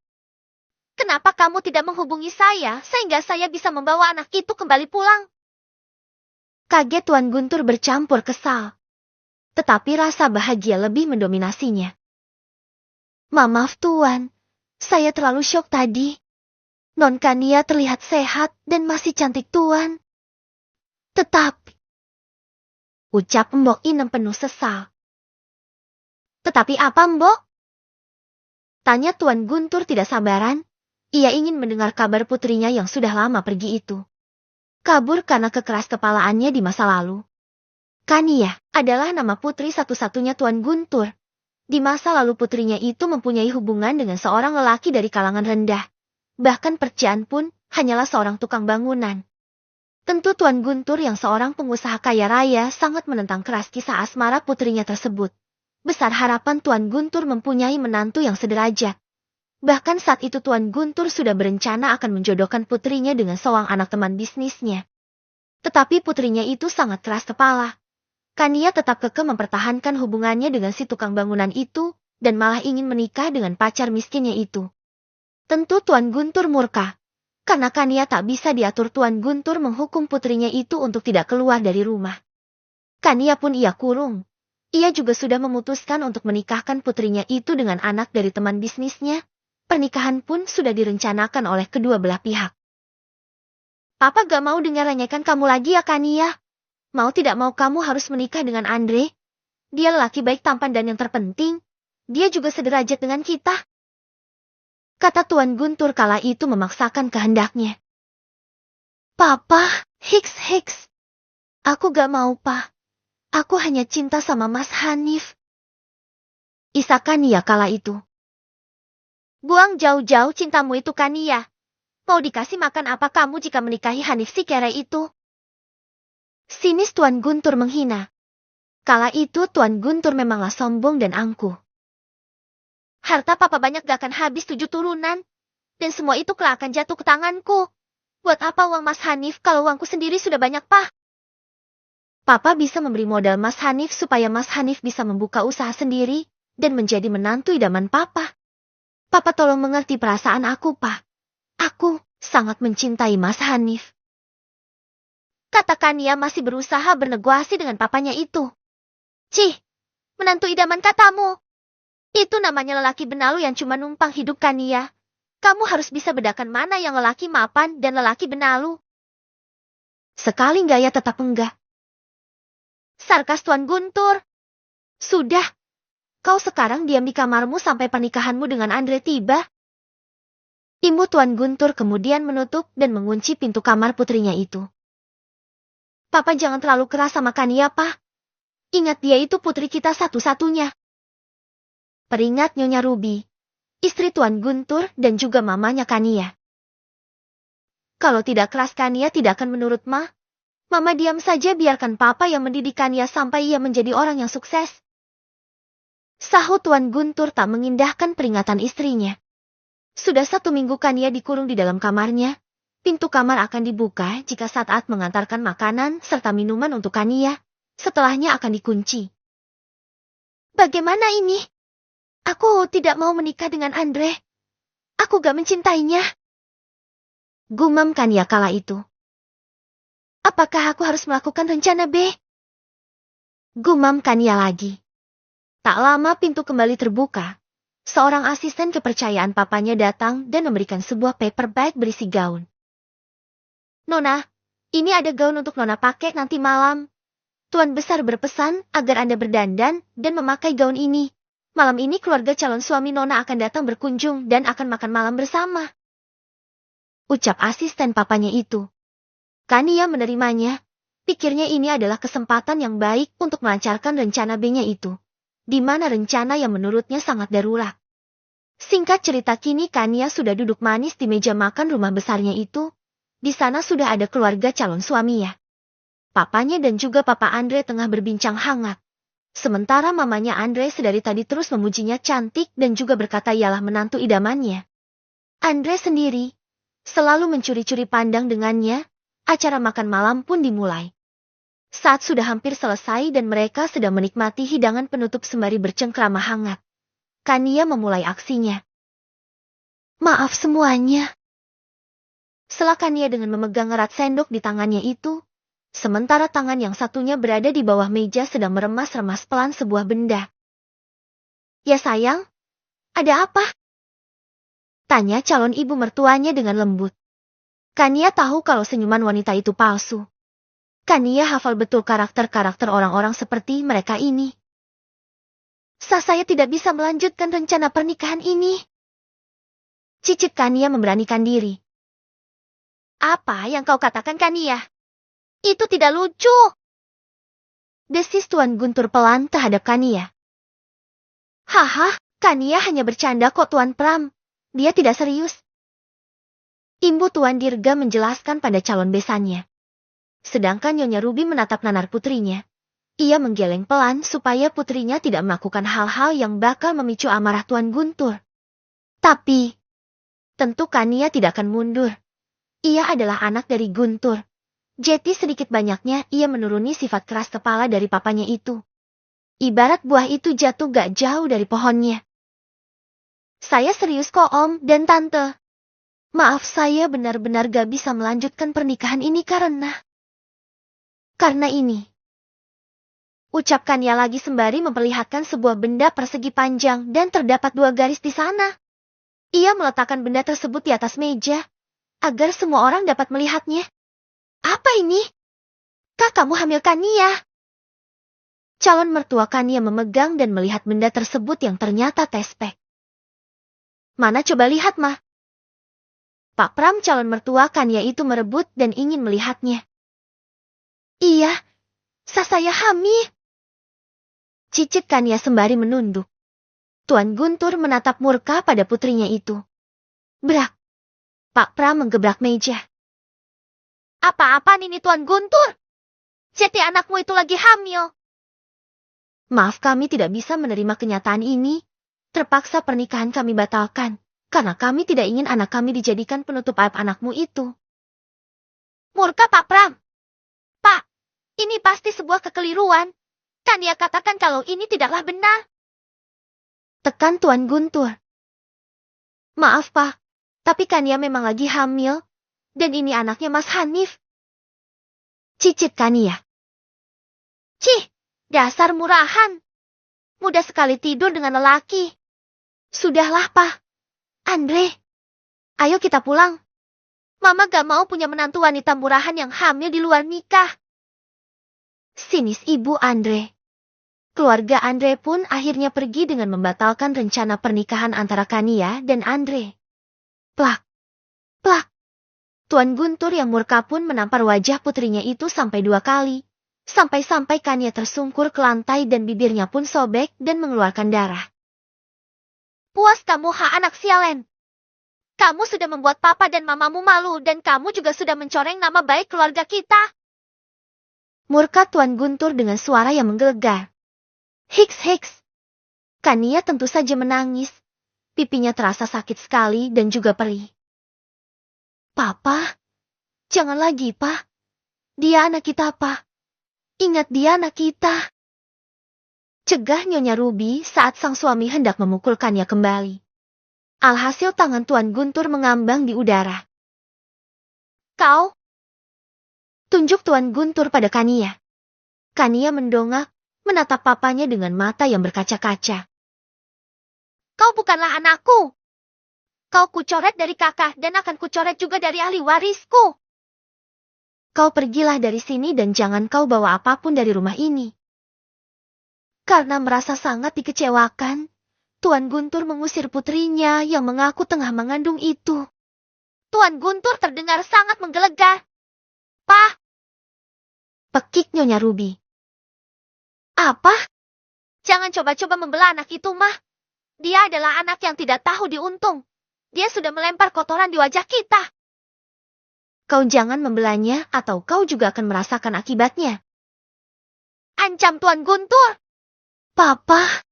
Kenapa kamu tidak menghubungi saya sehingga saya bisa membawa anak itu kembali pulang? Kaget Tuan Guntur bercampur kesal. Tetapi rasa bahagia lebih mendominasinya. Maaf Tuan, saya terlalu syok tadi. Non Kania terlihat sehat dan masih cantik Tuan. Tetapi, ucap Mbok Inem penuh sesal. Tetapi apa, Mbok? Tanya Tuan Guntur tidak sabaran. Ia ingin mendengar kabar putrinya yang sudah lama pergi itu. Kabur karena kekeras kepalaannya di masa lalu. Kania adalah nama putri satu-satunya Tuan Guntur. Di masa lalu putrinya itu mempunyai hubungan dengan seorang lelaki dari kalangan rendah. Bahkan Percian pun hanyalah seorang tukang bangunan. Tentu Tuan Guntur yang seorang pengusaha kaya raya sangat menentang keras kisah asmara putrinya tersebut. Besar harapan Tuan Guntur mempunyai menantu yang sederajat. Bahkan saat itu Tuan Guntur sudah berencana akan menjodohkan putrinya dengan seorang anak teman bisnisnya. Tetapi putrinya itu sangat keras kepala. Kania tetap kekeh mempertahankan hubungannya dengan si tukang bangunan itu, dan malah ingin menikah dengan pacar miskinnya itu. Tentu Tuan Guntur murka. Karena Kania tak bisa diatur Tuan Guntur menghukum putrinya itu untuk tidak keluar dari rumah. Kania pun ia kurung. Ia juga sudah memutuskan untuk menikahkan putrinya itu dengan anak dari teman bisnisnya. Pernikahan pun sudah direncanakan oleh kedua belah pihak. Papa gak mau dengar renyekan kamu lagi ya Kania. Mau tidak mau kamu harus menikah dengan Andre. Dia lelaki baik tampan dan yang terpenting, dia juga sederajat dengan kita. Kata Tuan Guntur kala itu memaksakan kehendaknya. Papa, Hiks. Aku gak mau, Pa. Aku hanya cinta sama Mas Hanif. Isak Kania kala itu. Buang jauh-jauh cintamu itu Kania. Mau dikasih makan apa kamu jika menikahi Hanif si kere itu? Sinis Tuan Guntur menghina. Kala itu Tuan Guntur memanglah sombong dan angkuh. Harta papa banyak gak akan habis 7 turunan. Dan semua itu kelak akan jatuh ke tanganku. Buat apa uang Mas Hanif kalau uangku sendiri sudah banyak, Pa? Papa bisa memberi modal Mas Hanif supaya Mas Hanif bisa membuka usaha sendiri. dan menjadi menantu idaman Papa. Papa tolong mengerti perasaan aku, Pak. Aku sangat mencintai Mas Hanif. Katakan ia masih berusaha bernegosiasi dengan papanya itu. Cih, menantu idaman katamu. Itu namanya lelaki benalu yang cuma numpang hidup Kania. Kamu harus bisa bedakan mana yang lelaki mapan dan lelaki benalu. Sekali gaya tetap enggak. Sarkas Tuan Guntur. Sudah. Kau sekarang diam di kamarmu sampai pernikahanmu dengan Andre tiba. Imbu Tuan Guntur kemudian menutup dan mengunci pintu kamar putrinya itu. Papa jangan terlalu keras sama Kania, Pak. Ingat dia itu putri kita satu-satunya. Peringat Nyonya Ruby, istri Tuan Guntur dan juga mamanya Kania. Kalau tidak keras Kania tidak akan menurut Ma. Mama diam saja biarkan Papa yang mendidik Kania sampai ia menjadi orang yang sukses. Sahut Tuan Guntur tak mengindahkan peringatan istrinya. Sudah 1 minggu Kania dikurung di dalam kamarnya. Pintu kamar akan dibuka jika saat mengantarkan makanan serta minuman untuk Kania. Setelahnya akan dikunci. Bagaimana ini? Aku tidak mau menikah dengan Andre. Aku gak mencintainya. Gumam Kania kala itu. Apakah aku harus melakukan rencana B? Gumam Kania lagi. Tak lama pintu kembali terbuka. Seorang asisten kepercayaan papanya datang dan memberikan sebuah paper bag berisi gaun. Nona, ini ada gaun untuk Nona pakai nanti malam. Tuan Besar berpesan agar Anda berdandan dan memakai gaun ini. Malam ini keluarga calon suami Nona akan datang berkunjung dan akan makan malam bersama. Ucap asisten papanya itu. Kania menerimanya. Pikirnya ini adalah kesempatan yang baik untuk melancarkan rencana B-nya itu. Di mana rencana yang menurutnya sangat darurat. Singkat cerita kini Kania sudah duduk manis di meja makan rumah besarnya itu. Di sana sudah ada keluarga calon suaminya. Papanya dan juga Papa Andre tengah berbincang hangat. Sementara mamanya Andre sedari tadi terus memujinya cantik dan juga berkata ialah menantu idamannya. Andre sendiri selalu mencuri-curi pandang dengannya. Acara makan malam pun dimulai. Saat sudah hampir selesai dan mereka sedang menikmati hidangan penutup sembari bercengkrama hangat. Kania memulai aksinya. Maaf semuanya. Sela Kania dengan memegang erat sendok di tangannya itu. Sementara tangan yang satunya berada di bawah meja sedang meremas-remas pelan sebuah benda. Ya sayang, ada apa? Tanya calon ibu mertuanya dengan lembut. Kania tahu kalau senyuman wanita itu palsu. Kania hafal betul karakter-karakter orang-orang seperti mereka ini. Saya tidak bisa melanjutkan rencana pernikahan ini. Cicit Kania memberanikan diri. Apa yang kau katakan Kania? Itu tidak lucu. Desis Tuan Guntur pelan terhadap Kania. Haha, Kania hanya bercanda kok Tuan Pram. Dia tidak serius. Imbu Tuan Dirga menjelaskan pada calon besannya. Sedangkan Nyonya Ruby menatap nanar putrinya. Ia menggeleng pelan supaya putrinya tidak melakukan hal-hal yang bakal memicu amarah Tuan Guntur. Tapi, tentu Kania tidak akan mundur. Ia adalah anak dari Guntur. Jadi sedikit banyaknya ia menuruni sifat keras kepala dari papanya itu. Ibarat buah itu jatuh gak jauh dari pohonnya. Saya serius kok Om dan Tante. Maaf saya benar-benar gak bisa melanjutkan pernikahan ini karena ini. Ucapkannya lagi sembari memperlihatkan sebuah benda persegi panjang dan terdapat 2 garis di sana. Ia meletakkan benda tersebut di atas meja, agar semua orang dapat melihatnya. Apa ini? Kak kamu hamil Kania? Calon mertua Kania memegang dan melihat benda tersebut yang ternyata tespek. Mana coba lihat Ma. Pak Pram calon mertua Kania itu merebut dan ingin melihatnya. Iya, saya hamil. Cicit Kania sembari menunduk. Tuan Guntur menatap murka pada putrinya itu. Brak. Pak Pram menggebrak meja. Apa-apaan ini Tuan Guntur? Jadi anakmu itu lagi hamil. Maaf kami tidak bisa menerima kenyataan ini. Terpaksa pernikahan kami batalkan. Karena kami tidak ingin anak kami dijadikan penutup aib anakmu itu. Murka Pak Pram. Pak, ini pasti sebuah kekeliruan. Kania katakan kalau ini tidaklah benar. Tekan Tuan Guntur. Maaf Pak, tapi Kania memang lagi hamil, dan ini anaknya Mas Hanif. Cicit Kania. Cih, dasar murahan. Mudah sekali tidur dengan lelaki. Sudahlah Pak. Andre, ayo kita pulang. Mama gak mau punya menantu wanita murahan yang hamil di luar nikah. Sinis Ibu Andre. Keluarga Andre pun akhirnya pergi dengan membatalkan rencana pernikahan antara Kania dan Andre. Plak, plak. Tuan Guntur yang murka pun menampar wajah putrinya itu sampai 2 kali. Sampai-sampai Kania tersungkur ke lantai dan bibirnya pun sobek dan mengeluarkan darah. Puas kamu anak sialen. Kamu sudah membuat papa dan mamamu malu dan kamu juga sudah mencoreng nama baik keluarga kita. Murka Tuan Guntur dengan suara yang menggelegar. Hiks. Kania tentu saja menangis. Pipinya terasa sakit sekali dan juga perih. Papa, jangan lagi, Pak. Dia anak kita, Pak. Ingat dia anak kita. Cegah Nyonya Ruby saat sang suami hendak memukulkannya kembali. Alhasil tangan Tuan Guntur mengambang di udara. Kau? Tunjuk Tuan Guntur pada Kania. Kania mendongak, menatap papanya dengan mata yang berkaca-kaca. Kau bukanlah anakku. Kau kucoret dari kakak dan akan kucoret juga dari ahli warisku. Kau pergilah dari sini dan jangan kau bawa apapun dari rumah ini. Karena merasa sangat dikecewakan, Tuan Guntur mengusir putrinya yang mengaku tengah mengandung itu. Tuan Guntur terdengar sangat menggelegar. Pak! Pekik Nyonya Ruby. Apa? Jangan coba-coba membela anak itu, Mah. Dia adalah anak yang tidak tahu diuntung. Dia sudah melempar kotoran di wajah kita. Kau jangan membelanya atau kau juga akan merasakan akibatnya. Ancam Tuan Guntur. Papa.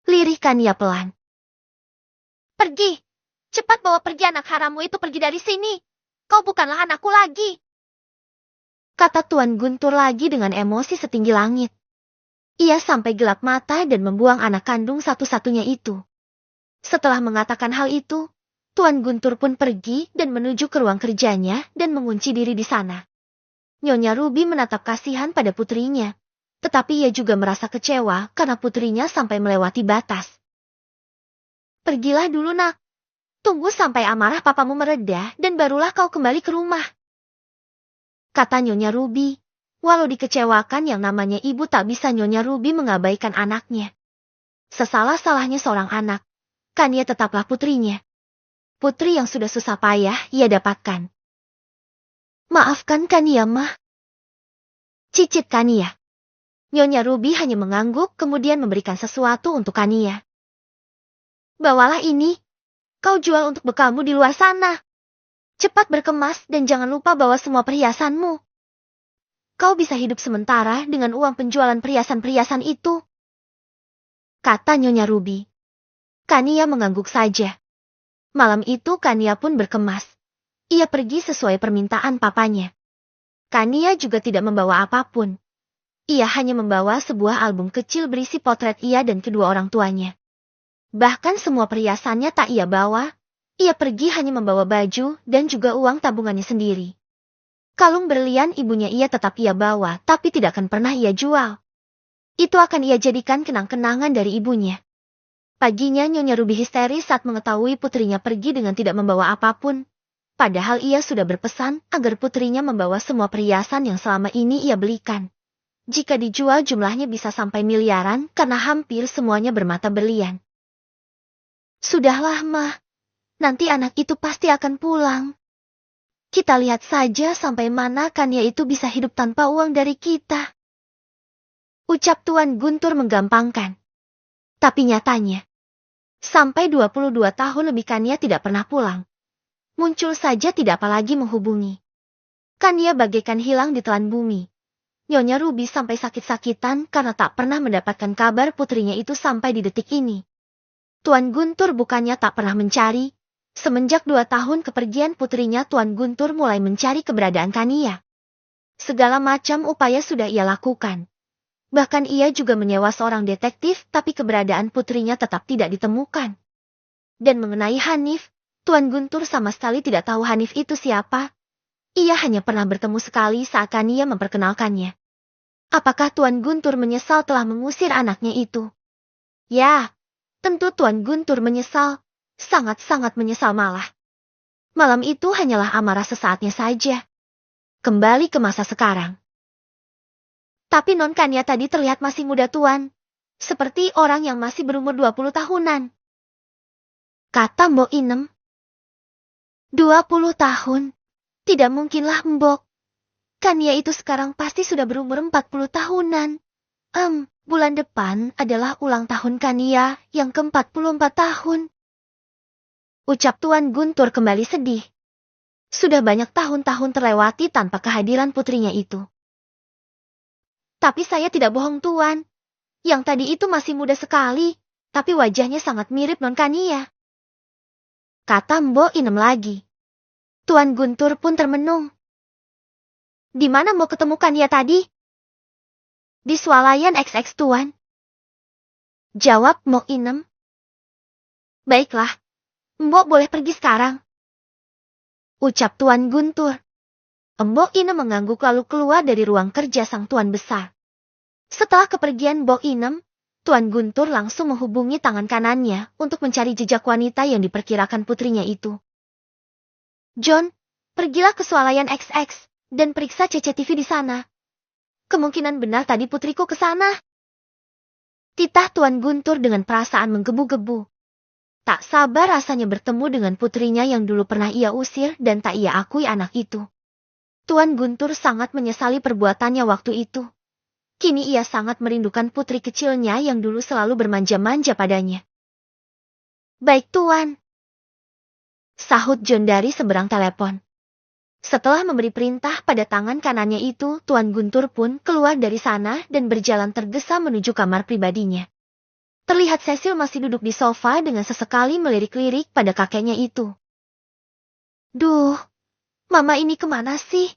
Lirih Kania pelan. Pergi. Cepat bawa pergi anak harammu itu pergi dari sini. Kau bukanlah anakku lagi. Kata Tuan Guntur lagi dengan emosi setinggi langit. Ia sampai gelap mata dan membuang anak kandung satu-satunya itu. Setelah mengatakan hal itu, Tuan Guntur pun pergi dan menuju ke ruang kerjanya dan mengunci diri di sana. Nyonya Ruby menatap kasihan pada putrinya, tetapi ia juga merasa kecewa karena putrinya sampai melewati batas. Pergilah dulu nak. Tunggu sampai amarah papamu mereda dan barulah kau kembali ke rumah. Kata Nyonya Ruby. Walau dikecewakan yang namanya ibu tak bisa Nyonya Ruby mengabaikan anaknya. Sesalah-salahnya seorang anak, Kania tetaplah putrinya. Putri yang sudah susah payah ia dapatkan. Maafkan Kania, Mah. Cicit Kania. Nyonya Ruby hanya mengangguk kemudian memberikan sesuatu untuk Kania. Bawalah ini. Kau jual untuk bekalmu di luar sana. Cepat berkemas dan jangan lupa bawa semua perhiasanmu. Kau bisa hidup sementara dengan uang penjualan perhiasan-perhiasan itu. Kata Nyonya Ruby. Kania mengangguk saja. Malam itu Kania pun berkemas. Ia pergi sesuai permintaan papanya. Kania juga tidak membawa apapun. Ia hanya membawa sebuah album kecil berisi potret ia dan kedua orang tuanya. Bahkan semua perhiasannya tak ia bawa. Ia pergi hanya membawa baju dan juga uang tabungannya sendiri. Kalung berlian ibunya ia tetap ia bawa, tapi tidak akan pernah ia jual. Itu akan ia jadikan kenang-kenangan dari ibunya. Paginya Nyonya Ruby histeris saat mengetahui putrinya pergi dengan tidak membawa apapun. Padahal ia sudah berpesan agar putrinya membawa semua perhiasan yang selama ini ia belikan. Jika dijual jumlahnya bisa sampai miliaran karena hampir semuanya bermata berlian. Sudahlah, Mah. Nanti anak itu pasti akan pulang. Kita lihat saja sampai mana Kania itu bisa hidup tanpa uang dari kita. Ucap Tuan Guntur menggampangkan. Tapi nyatanya, sampai 22 tahun lebih Kania tidak pernah pulang. Muncul saja tidak apalagi menghubungi. Kania bagaikan hilang di telan bumi. Nyonya Ruby sampai sakit-sakitan karena tak pernah mendapatkan kabar putrinya itu sampai di detik ini. Tuan Guntur bukannya tak pernah mencari. Semenjak 2 tahun kepergian putrinya Tuan Guntur mulai mencari keberadaan Kania. Segala macam upaya sudah ia lakukan. Bahkan ia juga menyewa seorang detektif, tapi keberadaan putrinya tetap tidak ditemukan. Dan mengenai Hanif, Tuan Guntur sama sekali tidak tahu Hanif itu siapa. Ia hanya pernah bertemu sekali saat Kania memperkenalkannya. Apakah Tuan Guntur menyesal telah mengusir anaknya itu? Ya, tentu Tuan Guntur menyesal. Sangat-sangat menyesal malah. Malam itu hanyalah amarah sesaatnya saja. Kembali ke masa sekarang. Tapi Non Kania tadi terlihat masih muda Tuan. Seperti orang yang masih berumur 20 tahunan. Kata Mbok Inem. 20 tahun? Tidak mungkinlah Mbok. Kania itu sekarang pasti sudah berumur 40 tahunan. Bulan depan adalah ulang tahun Kania yang ke-44 tahun. Ucap Tuan Guntur kembali sedih. Sudah banyak tahun-tahun terlewati tanpa kehadiran putrinya itu. Tapi saya tidak bohong Tuan. Yang tadi itu masih muda sekali, tapi wajahnya sangat mirip Non Kania. Kata Mbok Inem lagi. Tuan Guntur pun termenung. Di mana Mbok ketemu Kania tadi? Di swalayan XX Tuan. Jawab Mbok Inem. Baiklah, Mbok boleh pergi sekarang. Ucap Tuan Guntur. Mbok Inem mengangguk lalu keluar dari ruang kerja sang tuan besar. Setelah kepergian Mbok Inem, Tuan Guntur langsung menghubungi tangan kanannya untuk mencari jejak wanita yang diperkirakan putrinya itu. John, pergilah ke swalayan XX dan periksa CCTV di sana. Kemungkinan benar tadi putriku ke sana. Titah Tuan Guntur dengan perasaan menggebu-gebu. Tak sabar rasanya bertemu dengan putrinya yang dulu pernah ia usir dan tak ia akui anak itu. Tuan Guntur sangat menyesali perbuatannya waktu itu. Kini ia sangat merindukan putri kecilnya yang dulu selalu bermanja-manja padanya. Baik Tuan. Sahut John dari seberang telepon. Setelah memberi perintah pada tangan kanannya itu, Tuan Guntur pun keluar dari sana dan berjalan tergesa menuju kamar pribadinya. Terlihat Cecil masih duduk di sofa dengan sesekali melirik-lirik pada kakeknya itu. Duh, Mama ini kemana sih?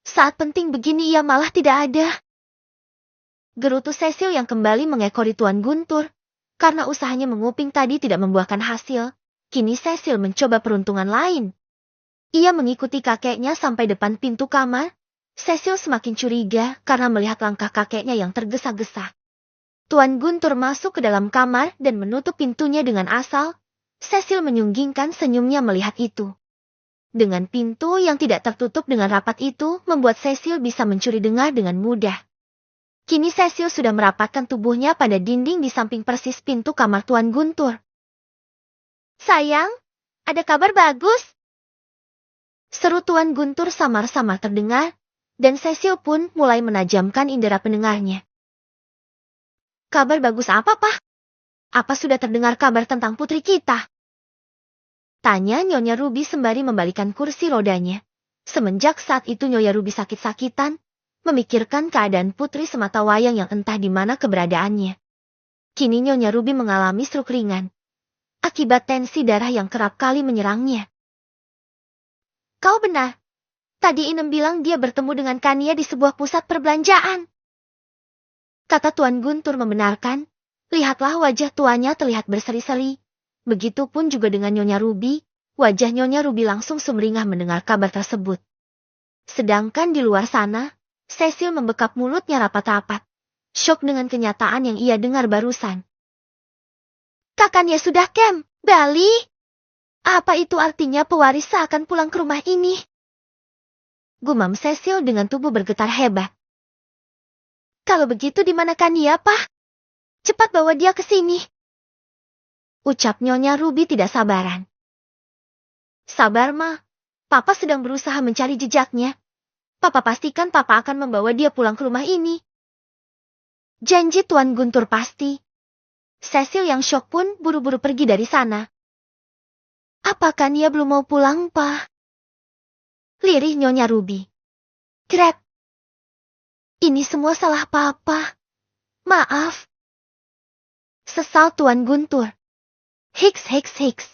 Saat penting begini ia malah tidak ada. Gerutu Cecil yang kembali mengekori Tuan Guntur. Karena usahanya menguping tadi tidak membuahkan hasil, kini Cecil mencoba peruntungan lain. Ia mengikuti kakeknya sampai depan pintu kamar. Cecil semakin curiga karena melihat langkah kakeknya yang tergesa-gesa. Tuan Guntur masuk ke dalam kamar dan menutup pintunya dengan asal. Cecil menyunggingkan senyumnya melihat itu. Dengan pintu yang tidak tertutup dengan rapat itu membuat Cecil bisa mencuri dengar dengan mudah. Kini Cecil sudah merapatkan tubuhnya pada dinding di samping persis pintu kamar Tuan Guntur. Sayang, ada kabar bagus. Seru Tuan Guntur samar-samar terdengar, dan Cecil pun mulai menajamkan indera pendengarnya. Kabar bagus apa, Pak? Apa sudah terdengar kabar tentang putri kita? Tanya Nyonya Ruby sembari membalikan kursi rodanya. Semenjak saat itu Nyonya Ruby sakit-sakitan, memikirkan keadaan putri sematawayang yang entah di mana keberadaannya. Kini Nyonya Ruby mengalami stroke ringan, akibat tensi darah yang kerap kali menyerangnya. Kau benar. Tadi Inem bilang dia bertemu dengan Kania di sebuah pusat perbelanjaan. Kata Tuan Guntur membenarkan. Lihatlah wajah tuanya terlihat berseri-seri. Begitupun juga dengan Nyonya Ruby, wajah Nyonya Ruby langsung sumringah mendengar kabar tersebut. Sedangkan di luar sana, Cecil membekap mulutnya rapat-rapat. Syok dengan kenyataan yang ia dengar barusan. Kakaknya sudah kembali. Apa itu artinya pewaris seakan pulang ke rumah ini? Gumam Cecil dengan tubuh bergetar hebat. Kalau begitu di mana Kania, Pak? Cepat bawa dia ke sini. Ucap Nyonya Ruby tidak sabaran. Sabar, Ma. Papa sedang berusaha mencari jejaknya. Papa pastikan Papa akan membawa dia pulang ke rumah ini. Janji Tuan Guntur pasti. Cecil yang syok pun buru-buru pergi dari sana. Apakah dia belum mau pulang, Pa? Lirih Nyonya Ruby. Grab. Ini semua salah Papa. Maaf. Sesal Tuan Guntur. Hiks.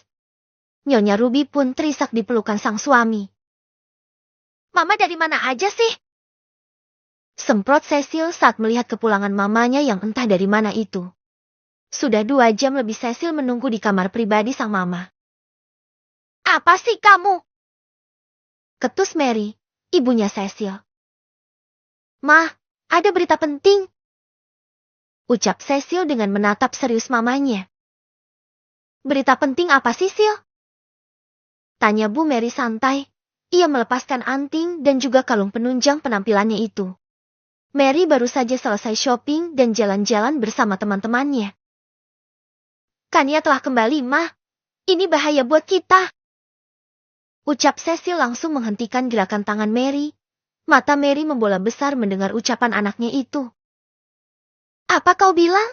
Nyonya Ruby pun terisak di pelukan sang suami. Mama dari mana aja sih? Semprot Cecil saat melihat kepulangan mamanya yang entah dari mana itu. Sudah 2 jam lebih Cecil menunggu di kamar pribadi sang mama. Apa sih kamu? Ketus Mary, ibunya Cecil. Ma, ada berita penting. Ucap Cecil dengan menatap serius mamanya. Berita penting apa sih, Sil? Tanya Bu Mary santai. Ia melepaskan anting dan juga kalung penunjang penampilannya itu. Mary baru saja selesai shopping dan jalan-jalan bersama teman-temannya. Kania telah kembali, Ma. Ini bahaya buat kita. Ucap Cecil langsung menghentikan gerakan tangan Mary. Mata Mary membola besar mendengar ucapan anaknya itu. Apa kau bilang?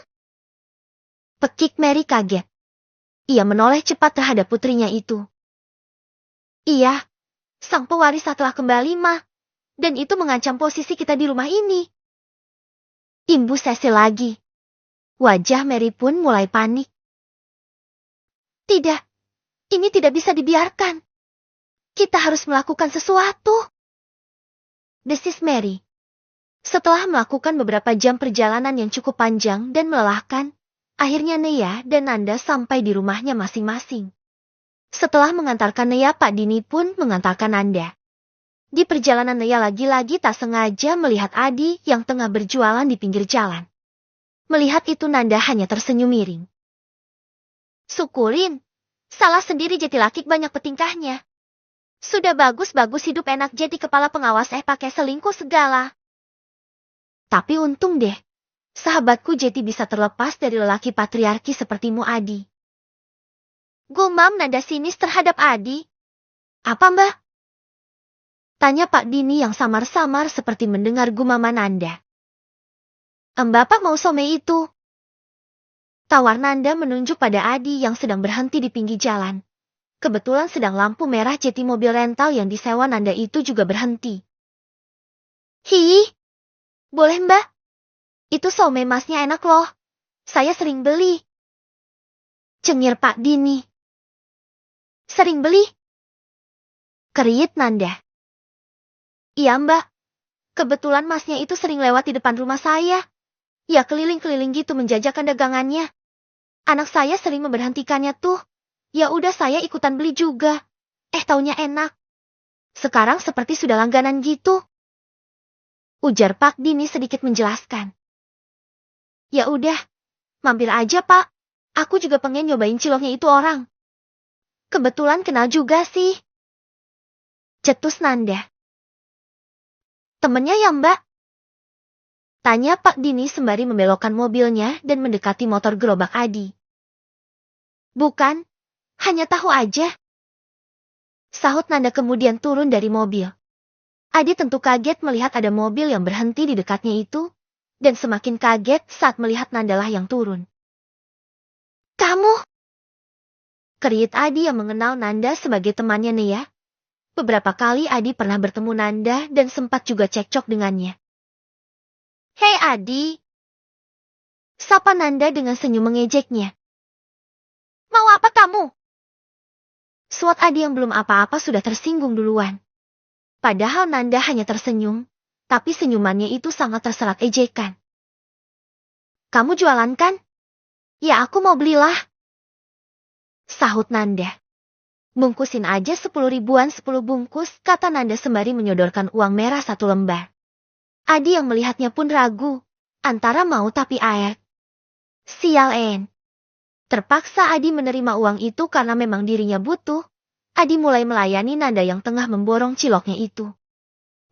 Pekik Mary kaget. Ia menoleh cepat terhadap putrinya itu. Iya, sang pewaris telah kembali, Ma. Dan itu mengancam posisi kita di rumah ini. Imbu Cecil lagi. Wajah Mary pun mulai panik. Tidak, ini tidak bisa dibiarkan. Kita harus melakukan sesuatu. Desis Mary. Setelah melakukan beberapa jam perjalanan yang cukup panjang dan melelahkan, akhirnya Nea dan Nanda sampai di rumahnya masing-masing. Setelah mengantarkan Nea, Pak Dini pun mengantarkan Nanda. Di perjalanan Nea lagi-lagi tak sengaja melihat Adi yang tengah berjualan di pinggir jalan. Melihat itu Nanda hanya tersenyum miring. Syukurin, salah sendiri jadi laki banyak petingkahnya. Sudah bagus-bagus hidup enak jadi kepala pengawas pakai selingkuh segala. Tapi untung deh, sahabatku jadi bisa terlepas dari lelaki patriarki sepertimu Adi. Gumam Nanda sinis terhadap Adi. Apa Mbak? Tanya Pak Dini yang samar-samar seperti mendengar gumaman Nanda. Bapak mau some itu? Tawar Nanda menunjuk pada Adi yang sedang berhenti di pinggir jalan. Kebetulan sedang lampu merah jadi mobil rental yang disewa Nanda itu juga berhenti. Hi, boleh Mbak? Itu some masnya enak loh. Saya sering beli. Cengir Pak Dini. Sering beli? Keriit Nanda. Iya Mbak. Kebetulan masnya itu sering lewat di depan rumah saya. Ya keliling-keliling gitu menjajakan dagangannya. Anak saya sering memberhentikannya tuh. Ya udah saya ikutan beli juga. Taunya enak. Sekarang seperti sudah langganan gitu. Ujar Pak Dini sedikit menjelaskan. Ya udah, mampir aja Pak. Aku juga pengen nyobain ciloknya itu orang. Kebetulan kenal juga sih. Cetus Nanda. Temennya ya Mbak? Tanya Pak Dini sembari membelokkan mobilnya dan mendekati motor gerobak Adi. Bukan. Hanya tahu aja. Sahut Nanda kemudian turun dari mobil. Adi tentu kaget melihat ada mobil yang berhenti di dekatnya itu, dan semakin kaget saat melihat Nandalah yang turun. Kamu? Keriit Adi yang mengenal Nanda sebagai temannya Nea. Beberapa kali Adi pernah bertemu Nanda dan sempat juga cekcok dengannya. Hei Adi. Sapa Nanda dengan senyum mengejeknya. Mau apa kamu? Suat Adi yang belum apa-apa sudah tersinggung duluan. Padahal Nanda hanya tersenyum, tapi senyumannya itu sangat terserat ejekan. Kamu jualan kan? Ya aku mau belilah. Sahut Nanda. Bungkusin aja 10 ribuan 10 bungkus, kata Nanda sembari menyodorkan uang merah 1 lembar. Adi yang melihatnya pun ragu, antara mau tapi air. Sial. Terpaksa Adi menerima uang itu karena memang dirinya butuh. Adi mulai melayani Nanda yang tengah memborong ciloknya itu.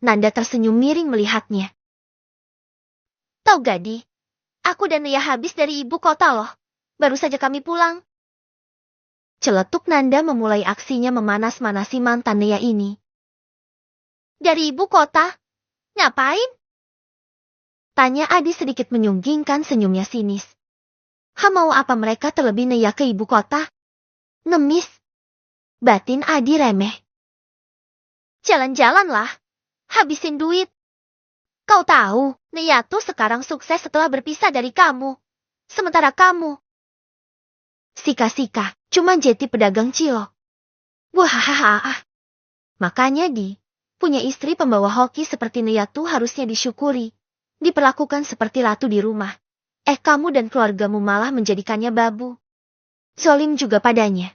Nanda tersenyum miring melihatnya. Tahu Gadi, aku dan Nea habis dari ibu kota loh. Baru saja kami pulang. Celetuk Nanda memulai aksinya memanas-manasi mantan Nea ini. Dari ibu kota? Ngapain? Tanya Adi sedikit menyunggingkan senyumnya sinis. Mau apa mereka terlebih Nea ke ibu kota? Ngemis. Batin Adi remeh. Jalan-jalan lah. Habisin duit. Kau tahu, Nea tuh sekarang sukses setelah berpisah dari kamu. Sementara kamu. Sika-sika, cuma jadi pedagang cilok. Wahahaha. Makanya punya istri pembawa hoki seperti Nea tuh harusnya disyukuri. Diperlakukan seperti ratu di rumah. Kamu dan keluargamu malah menjadikannya babu. Zolim juga padanya.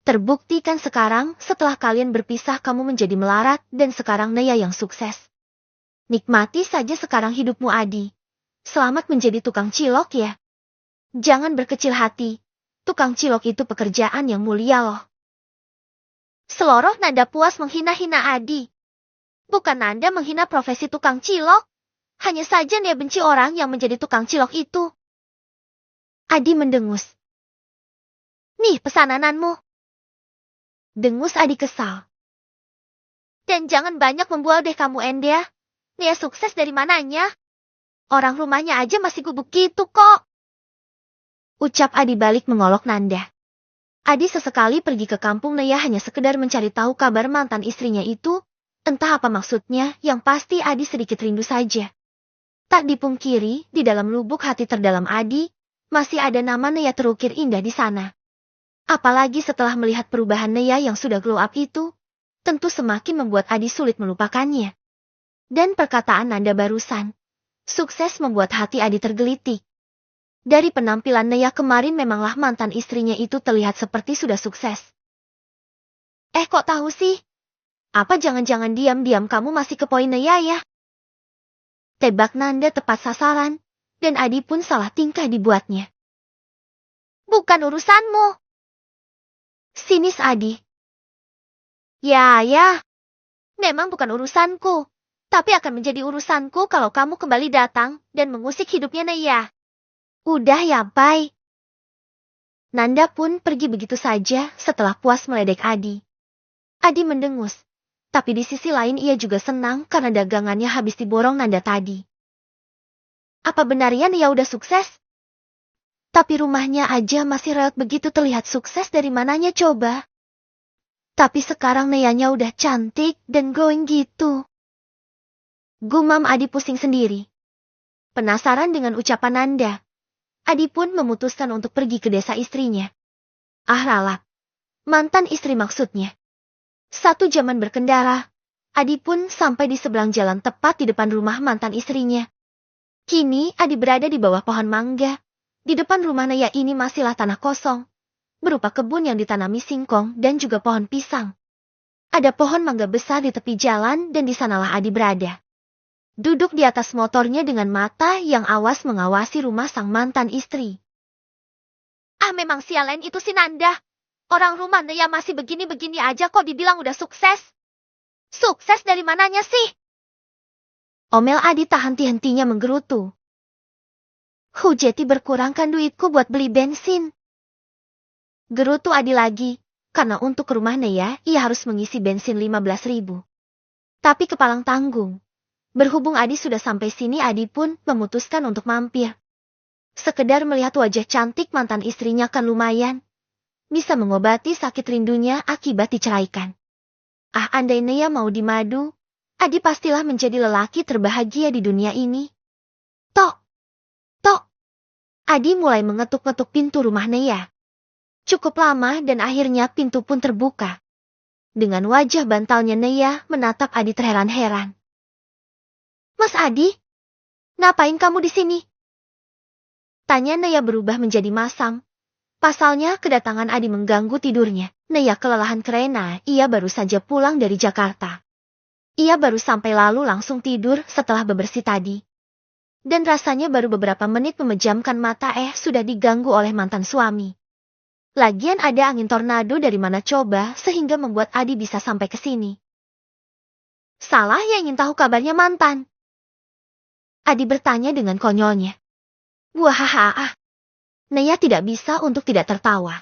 Terbukti kan sekarang setelah kalian berpisah kamu menjadi melarat dan sekarang Naya yang sukses. Nikmati saja sekarang hidupmu Adi. Selamat menjadi tukang cilok ya. Jangan berkecil hati. Tukang cilok itu pekerjaan yang mulia loh. Seloroh nada puas menghina-hina Adi. Bukan Nanda menghina profesi tukang cilok. Hanya saja dia benci orang yang menjadi tukang cilok itu. Adi mendengus. Nih pesanananmu. Dengus Adi kesal. Dan jangan banyak membual deh kamu Enda. Nia sukses dari mananya? Orang rumahnya aja masih gubuk gitu kok. Ucap Adi balik mengolok Nanda. Adi sesekali pergi ke kampung Naya hanya sekedar mencari tahu kabar mantan istrinya itu. Entah apa maksudnya, yang pasti Adi sedikit rindu saja. Tak dipungkiri, di dalam lubuk hati terdalam Adi, masih ada nama Naya terukir indah di sana. Apalagi setelah melihat perubahan Naya yang sudah glow up itu, tentu semakin membuat Adi sulit melupakannya. Dan perkataan Nanda barusan, sukses membuat hati Adi tergelitik. Dari penampilan Naya kemarin memanglah mantan istrinya itu terlihat seperti sudah sukses. Kok tahu sih? Apa jangan-jangan diam-diam kamu masih kepoin Naya ya? Tebak Nanda tepat sasaran, dan Adi pun salah tingkah dibuatnya. Bukan urusanmu. Sinis Adi. Ya, memang bukan urusanku, tapi akan menjadi urusanku kalau kamu kembali datang dan mengusik hidupnya Naya. Udah ya, Pai. Nanda pun pergi begitu saja setelah puas meledek Adi. Adi mendengus. Tapi di sisi lain ia juga senang karena dagangannya habis diborong Nanda tadi. Apa benarnya Nia udah sukses? Tapi rumahnya aja masih reot begitu terlihat sukses dari mananya coba. Tapi sekarang Nianya udah cantik dan glowing gitu. Gumam Adi pusing sendiri. Penasaran dengan ucapan Nanda. Adi pun memutuskan untuk pergi ke desa istrinya. Ralap. Mantan istri maksudnya. 1 jaman berkendara, Adi pun sampai di seberang jalan tepat di depan rumah mantan istrinya. Kini Adi berada di bawah pohon mangga. Di depan rumah Naya ini masihlah tanah kosong, berupa kebun yang ditanami singkong dan juga pohon pisang. Ada pohon mangga besar di tepi jalan dan di sanalah Adi berada. Duduk di atas motornya dengan mata yang awas mengawasi rumah sang mantan istri. Memang sialan itu si Nanda. Orang rumah Naya masih begini-begini aja kok dibilang udah sukses. Sukses dari mananya sih? Omel Adi tak henti-hentinya menggerutu. Jeti berkurangkan duitku buat beli bensin. Gerutu Adi lagi, karena untuk ke rumah Naya ia harus mengisi bensin 15.000. Tapi kepalang tanggung. Berhubung Adi sudah sampai sini Adi pun memutuskan untuk mampir. Sekedar melihat wajah cantik mantan istrinya kan lumayan. Bisa mengobati sakit rindunya akibat diceraikan. Andai Naya mau dimadu, Adi pastilah menjadi lelaki terbahagia di dunia ini. Tok! Adi mulai mengetuk-ngetuk pintu rumah Naya. Cukup lama dan akhirnya pintu pun terbuka. Dengan wajah bantalnya Naya menatap Adi terheran-heran. Mas Adi, ngapain kamu di sini? Tanya Naya berubah menjadi masam. Pasalnya kedatangan Adi mengganggu tidurnya. Naya kelelahan karena ia baru saja pulang dari Jakarta. Ia baru sampai lalu langsung tidur setelah bebersih tadi. Dan rasanya baru beberapa menit memejamkan mata sudah diganggu oleh mantan suami. Lagian ada angin tornado dari mana coba sehingga membuat Adi bisa sampai ke sini. Salah yang ingin tahu kabarnya mantan. Adi bertanya dengan konyolnya. Wahaha. Naya tidak bisa untuk tidak tertawa.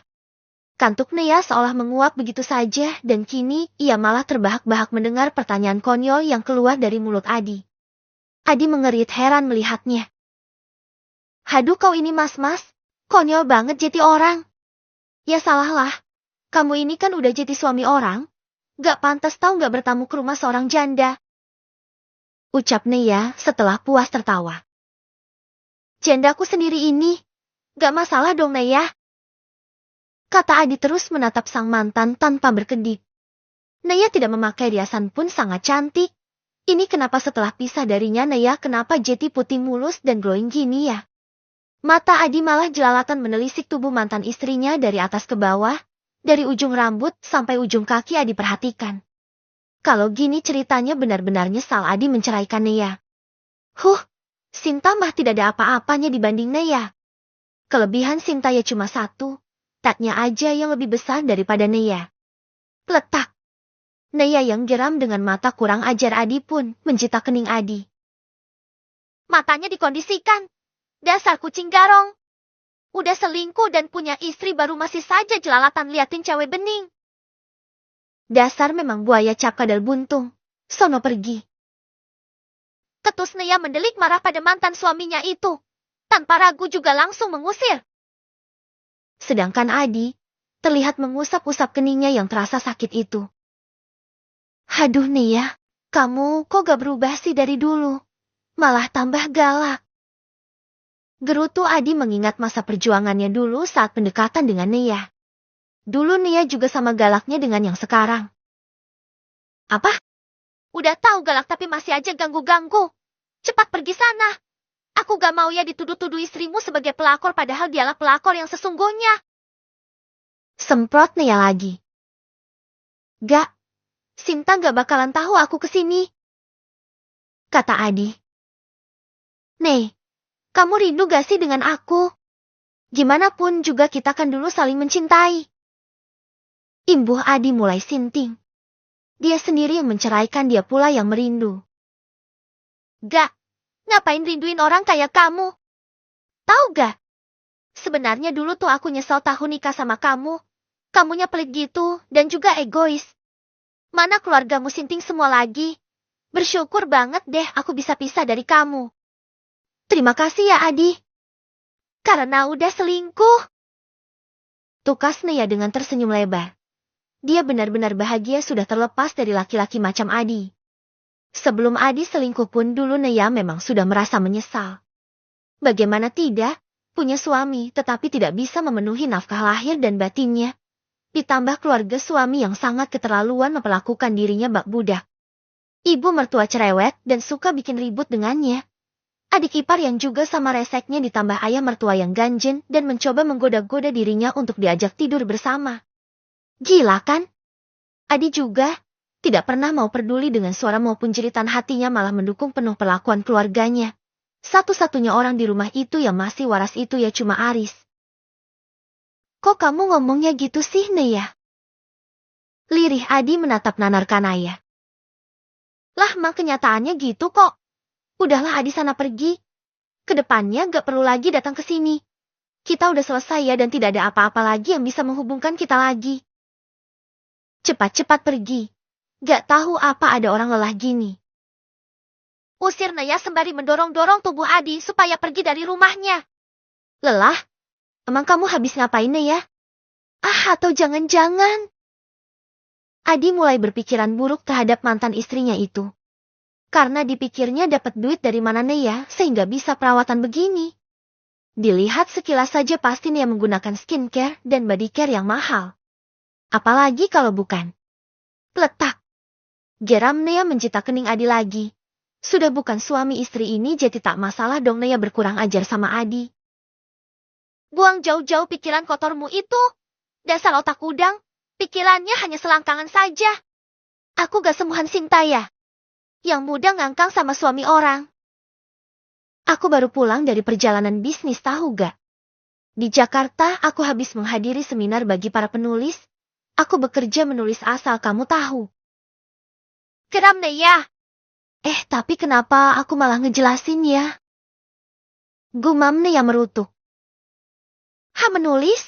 Kantuk Naya seolah menguap begitu saja dan kini ia malah terbahak-bahak mendengar pertanyaan konyol yang keluar dari mulut Adi. Adi mengerit heran melihatnya. Haduh kau ini mas-mas, konyol banget jadi orang. Ya salahlah, kamu ini kan udah jadi suami orang. Gak pantas tau gak bertamu ke rumah seorang janda. Ucap Naya setelah puas tertawa. Jandaku sendiri ini. Gak masalah dong Naya. Kata Adi terus menatap sang mantan tanpa berkedip. Naya tidak memakai riasan pun sangat cantik. Ini kenapa setelah pisah darinya Naya kenapa Jeti putih mulus dan glowing gini ya? Mata Adi malah jelalatan menelisik tubuh mantan istrinya dari atas ke bawah, dari ujung rambut sampai ujung kaki Adi perhatikan. Kalau gini ceritanya benar-benar nyesal Adi menceraikan Naya. Sinta mah tidak ada apa-apanya dibanding Naya. Kelebihan Sinta ya cuma satu, tatnya aja yang lebih besar daripada Naya. Letak. Naya yang geram dengan mata kurang ajar Adi pun mencita kening Adi. Matanya dikondisikan. Dasar kucing garong. Udah selingkuh dan punya istri baru masih saja jelalatan liatin cewek bening. Dasar memang buaya cap kadal buntung. Sono pergi. Ketus Naya mendelik marah pada mantan suaminya itu. Tanpa ragu juga langsung mengusir. Sedangkan Adi terlihat mengusap-usap keningnya yang terasa sakit itu. Haduh Naya, kamu kok gak berubah sih dari dulu? Malah tambah galak. Gerutu Adi mengingat masa perjuangannya dulu saat pendekatan dengan Naya. Dulu Naya juga sama galaknya dengan yang sekarang. Apa? Udah tahu galak tapi masih aja ganggu-ganggu. Cepat pergi sana. Aku gak mau ya dituduh-tuduh istrimu sebagai pelakor padahal dialah pelakor yang sesungguhnya. Semprot Naya lagi. Gak. Sinta gak bakalan tahu aku kesini. Kata Adi. Nih, kamu rindu gak sih dengan aku? Gimana pun juga kita kan dulu saling mencintai. Imbuh Adi mulai sinting. Dia sendiri yang menceraikan, dia pula yang merindu. Gak, ngapain rinduin orang kayak kamu? Tahu gak? Sebenarnya dulu tuh aku nyesel tahun nikah sama kamu. Kamunya pelit gitu dan juga egois. Mana keluargamu sinting semua lagi. Bersyukur banget deh aku bisa pisah dari kamu. Terima kasih ya Adi. Karena udah selingkuh. Tukas Naya dengan tersenyum lebar. Dia benar-benar bahagia sudah terlepas dari laki-laki macam Adi. Sebelum Adi selingkuh pun dulu Naya memang sudah merasa menyesal. Bagaimana tidak, punya suami tetapi tidak bisa memenuhi nafkah lahir dan batinnya. Ditambah keluarga suami yang sangat keterlaluan memperlakukan dirinya bak budak. Ibu mertua cerewet dan suka bikin ribut dengannya. Adik ipar yang juga sama reseknya ditambah ayah mertua yang ganjen dan mencoba menggoda-goda dirinya untuk diajak tidur bersama. Gila kan? Adi juga tidak pernah mau peduli dengan suara maupun jeritan hatinya, malah mendukung penuh perlakuan keluarganya. Satu-satunya orang di rumah itu yang masih waras itu ya cuma Aris. Kok kamu ngomongnya gitu sih Naya? Lirih Adi menatap nanar Kanaya. Lah mah kenyataannya gitu kok. Udahlah Adi sana pergi. Kedepannya gak perlu lagi datang ke sini. Kita udah selesai ya dan tidak ada apa-apa lagi yang bisa menghubungkan kita lagi. Cepat-cepat pergi. Gak tahu apa ada orang lelah gini. Usir Naya sembari mendorong-dorong tubuh Adi supaya pergi dari rumahnya. Lelah? Emang kamu habis ngapain Naya? Atau jangan-jangan. Adi mulai berpikiran buruk terhadap mantan istrinya itu. Karena dipikirnya dapat duit dari mana Naya sehingga bisa perawatan begini. Dilihat sekilas saja pasti Naya menggunakan skincare dan body care yang mahal. Apalagi kalau bukan. Letak. Geram Naya mencita kening Adi lagi. Sudah bukan suami istri ini jadi tak masalah dong Naya berkurang ajar sama Adi. Buang jauh-jauh pikiran kotormu itu. Dasar otak udang. Pikirannya hanya selangkangan saja. Aku gak semuhan Sinta ya. Yang muda ngangkang sama suami orang. Aku baru pulang dari perjalanan bisnis tahu gak? Di Jakarta aku habis menghadiri seminar bagi para penulis. Aku bekerja menulis asal kamu tahu. Geram Naya. Tapi kenapa aku malah ngejelasin ya? Gumam Naya merutuk. Menulis?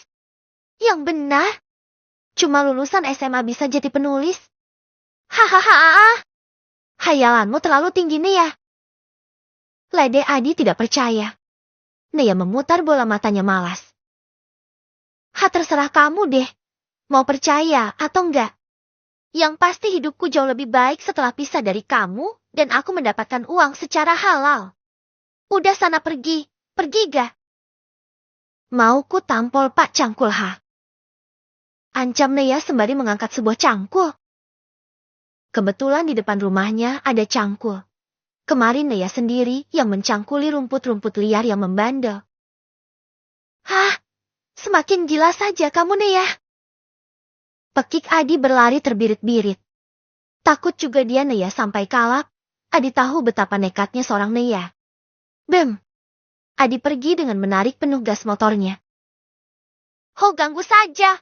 Yang benar? Cuma lulusan SMA bisa jadi penulis? Hahaha. Hayalanmu terlalu tinggi Naya. Lede Adi tidak percaya. Naya memutar bola matanya malas. Terserah kamu deh. Mau percaya atau enggak? Yang pasti hidupku jauh lebih baik setelah pisah dari kamu dan aku mendapatkan uang secara halal. Udah sana pergi. Pergi gak? Mau ku tampol Pak Cangkul ha? Ancam Naya sembari mengangkat sebuah cangkul. Kebetulan di depan rumahnya ada cangkul. Kemarin Naya sendiri yang mencangkuli rumput-rumput liar yang membandel. Hah, semakin gila saja kamu Naya. Pekik Adi berlari terbirit-birit. Takut juga dia Naya sampai kalap. Adi tahu betapa nekatnya seorang Naya. Bem! Adi pergi dengan menarik penuh gas motornya. Ho ganggu saja.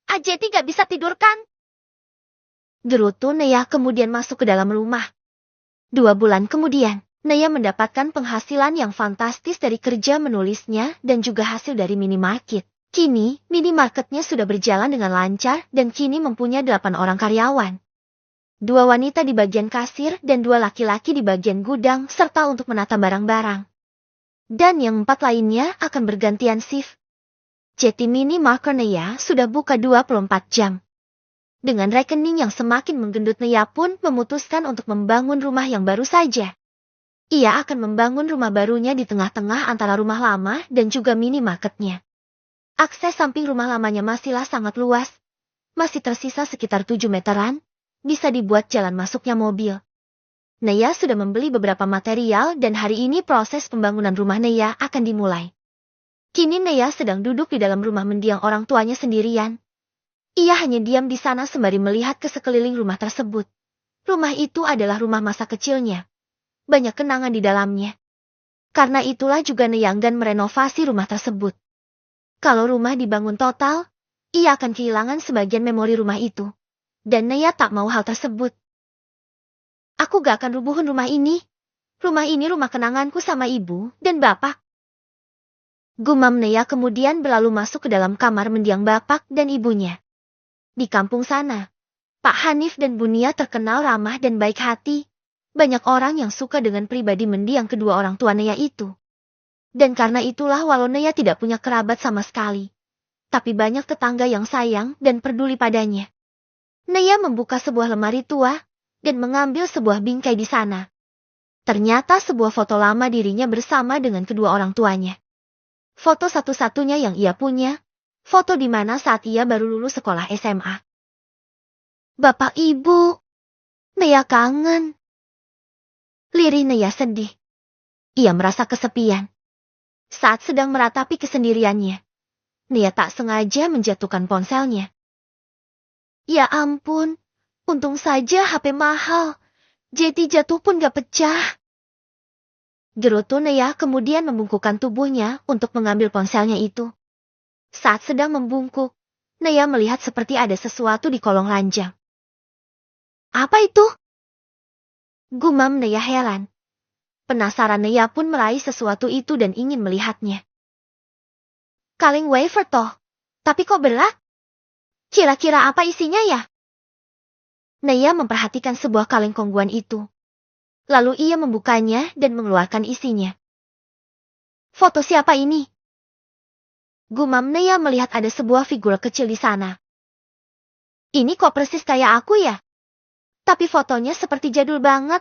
Ajeti gak bisa tidur kan? Gerutu Naya kemudian masuk ke dalam rumah. 2 bulan kemudian, Naya mendapatkan penghasilan yang fantastis dari kerja menulisnya dan juga hasil dari minimarket. Kini, minimarketnya sudah berjalan dengan lancar dan kini mempunyai 8 orang karyawan. 2 wanita di bagian kasir dan 2 laki-laki di bagian gudang serta untuk menata barang-barang. Dan yang 4 lainnya akan bergantian shift. Jeti Minimarket Naya sudah buka 24 jam. Dengan rekening yang semakin menggendut Naya pun memutuskan untuk membangun rumah yang baru saja. Ia akan membangun rumah barunya di tengah-tengah antara rumah lama dan juga minimarketnya. Akses samping rumah lamanya masihlah sangat luas. Masih tersisa sekitar 7 meteran, bisa dibuat jalan masuknya mobil. Naya sudah membeli beberapa material dan hari ini proses pembangunan rumah Naya akan dimulai. Kini Naya sedang duduk di dalam rumah mendiang orang tuanya sendirian. Ia hanya diam di sana sembari melihat ke sekeliling rumah tersebut. Rumah itu adalah rumah masa kecilnya. Banyak kenangan di dalamnya. Karena itulah juga Naya enggan merenovasi rumah tersebut. Kalau rumah dibangun total, ia akan kehilangan sebagian memori rumah itu. Dan Naya tak mau hal tersebut. Aku gak akan rubuhin rumah ini. Rumah ini rumah kenanganku sama ibu dan bapak. Gumam Naya kemudian berlalu masuk ke dalam kamar mendiang bapak dan ibunya. Di kampung sana, Pak Hanif dan Bunia terkenal ramah dan baik hati. Banyak orang yang suka dengan pribadi mendiang kedua orang tua Naya itu. Dan karena itulah walau Naya tidak punya kerabat sama sekali. Tapi banyak tetangga yang sayang dan peduli padanya. Naya membuka sebuah lemari tua dan mengambil sebuah bingkai di sana. Ternyata sebuah foto lama dirinya bersama dengan kedua orang tuanya. Foto satu-satunya yang ia punya, foto di mana saat ia baru lulus sekolah SMA. Bapak Ibu, Naya kangen. Lirih Naya sedih. Ia merasa kesepian. Saat sedang meratapi kesendiriannya, Naya tak sengaja menjatuhkan ponselnya. Ya ampun, untung saja HP mahal. Jeti jatuh pun gak pecah. Gerutu Naya kemudian membungkukkan tubuhnya untuk mengambil ponselnya itu. Saat sedang membungkuk, Naya melihat seperti ada sesuatu di kolong ranjang. Apa itu? Gumam Naya heran. Penasaran Naya pun meraih sesuatu itu dan ingin melihatnya. Kaleng wafer toh, tapi kok berat? Kira-kira apa isinya ya? Naya memperhatikan sebuah kaleng kongguan itu. Lalu ia membukanya dan mengeluarkan isinya. Foto siapa ini? Gumam Naya melihat ada sebuah figur kecil di sana. Ini kok persis kayak aku ya? Tapi fotonya seperti jadul banget.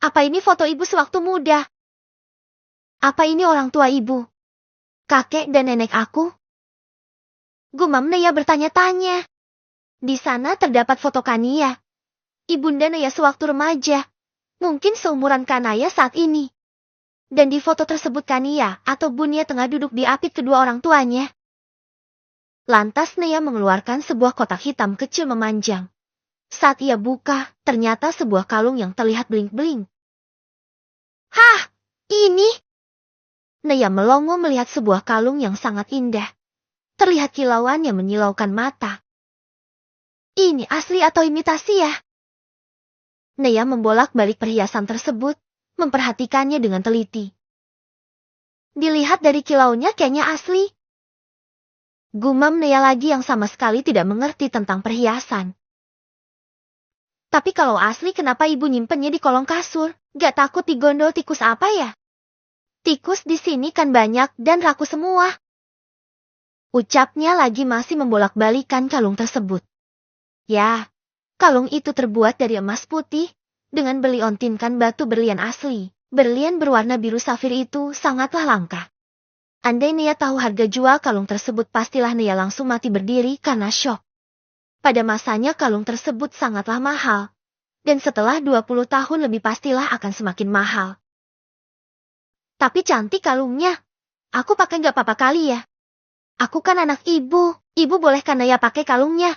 Apa ini foto ibu sewaktu muda? Apa ini orang tua ibu? Kakek dan nenek aku? Gumam Naya bertanya-tanya. Di sana terdapat foto Kania. Ibunda Naya sewaktu remaja. Mungkin seumuran Kanaya saat ini. Dan di foto tersebut Kania atau Bunia tengah duduk diapit kedua orang tuanya. Lantas Naya mengeluarkan sebuah kotak hitam kecil memanjang. Saat ia buka, ternyata sebuah kalung yang terlihat beling-beling. Hah, ini? Naya melongo melihat sebuah kalung yang sangat indah. Terlihat kilauan yang menyilaukan mata. Ini asli atau imitasi ya? Naya membolak-balik perhiasan tersebut, memperhatikannya dengan teliti. Dilihat dari kilaunya kayaknya asli. Gumam Naya lagi yang sama sekali tidak mengerti tentang perhiasan. Tapi kalau asli kenapa ibu nyimpennya di kolong kasur? Gak takut digondol tikus apa ya? Tikus di sini kan banyak dan raku semua. Ucapnya lagi masih membolak-balikan kalung tersebut. Ya. Kalung itu terbuat dari emas putih, dengan beliontinkan batu berlian asli. Berlian berwarna biru safir itu sangatlah langka. Andai Naya tahu harga jual kalung tersebut pastilah Naya langsung mati berdiri karena syok. Pada masanya kalung tersebut sangatlah mahal. Dan setelah 20 tahun lebih pastilah akan semakin mahal. Tapi cantik kalungnya. Aku pakai nggak apa-apa kali ya? Aku kan anak ibu. Ibu bolehkan Naya pakai kalungnya?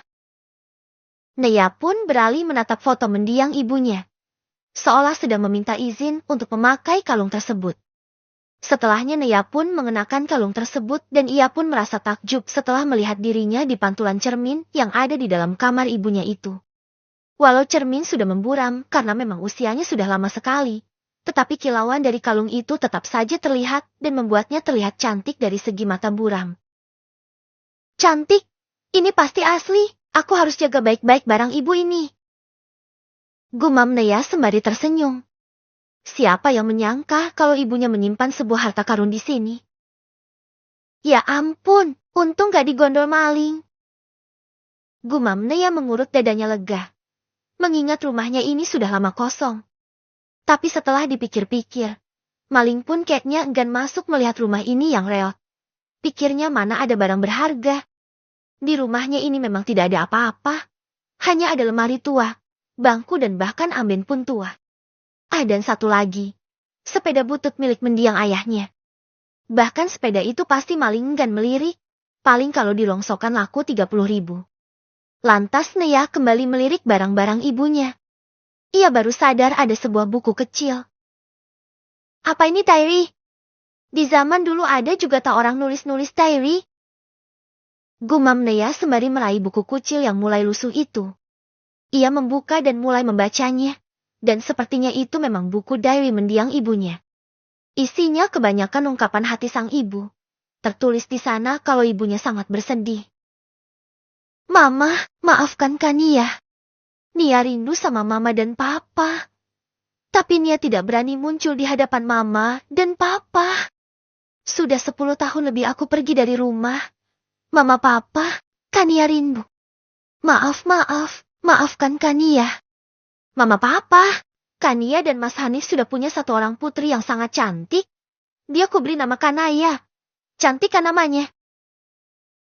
Naya pun beralih menatap foto mendiang ibunya. Seolah sedang meminta izin untuk memakai kalung tersebut. Setelahnya Naya pun mengenakan kalung tersebut dan ia pun merasa takjub setelah melihat dirinya di pantulan cermin yang ada di dalam kamar ibunya itu. Walau cermin sudah memburam karena memang usianya sudah lama sekali, tetapi kilauan dari kalung itu tetap saja terlihat dan membuatnya terlihat cantik dari segi mata buram. Cantik, ini pasti asli, aku harus jaga baik-baik barang ibu ini. Gumam Naya sembari tersenyum. Siapa yang menyangka kalau ibunya menyimpan sebuah harta karun di sini? Ya ampun, untung gak digondol maling. Gumam Naya mengurut dadanya lega. Mengingat rumahnya ini sudah lama kosong. Tapi setelah dipikir-pikir, maling pun kayaknya enggan masuk melihat rumah ini yang reot. Pikirnya mana ada barang berharga. Di rumahnya ini memang tidak ada apa-apa. Hanya ada lemari tua, bangku dan bahkan amben pun tua. Dan satu lagi, sepeda butut milik mendiang ayahnya. Bahkan sepeda itu pasti maling enggan melirik. Paling kalau dilongsokkan laku 30.000. Lantas Naya kembali melirik barang-barang ibunya. Ia baru sadar ada sebuah buku kecil. Apa ini diary? Di zaman dulu ada juga tak orang nulis-nulis diary? Gumam Naya sembari meraih buku kecil yang mulai lusuh itu. Ia membuka dan mulai membacanya. Dan sepertinya itu memang buku diary mendiang ibunya. Isinya kebanyakan ungkapan hati sang ibu. Tertulis di sana kalau ibunya sangat bersedih. Mama, maafkan Nia. Nia rindu sama Mama dan Papa. Tapi Nia tidak berani muncul di hadapan Mama dan Papa. Sudah 10 tahun lebih aku pergi dari rumah. Mama Papa, Nia rindu. Maafkan Nia. Mama Papa, Nia dan Mas Hanif sudah punya satu orang putri yang sangat cantik. Dia kuberi nama Kanaya. Cantik kan namanya?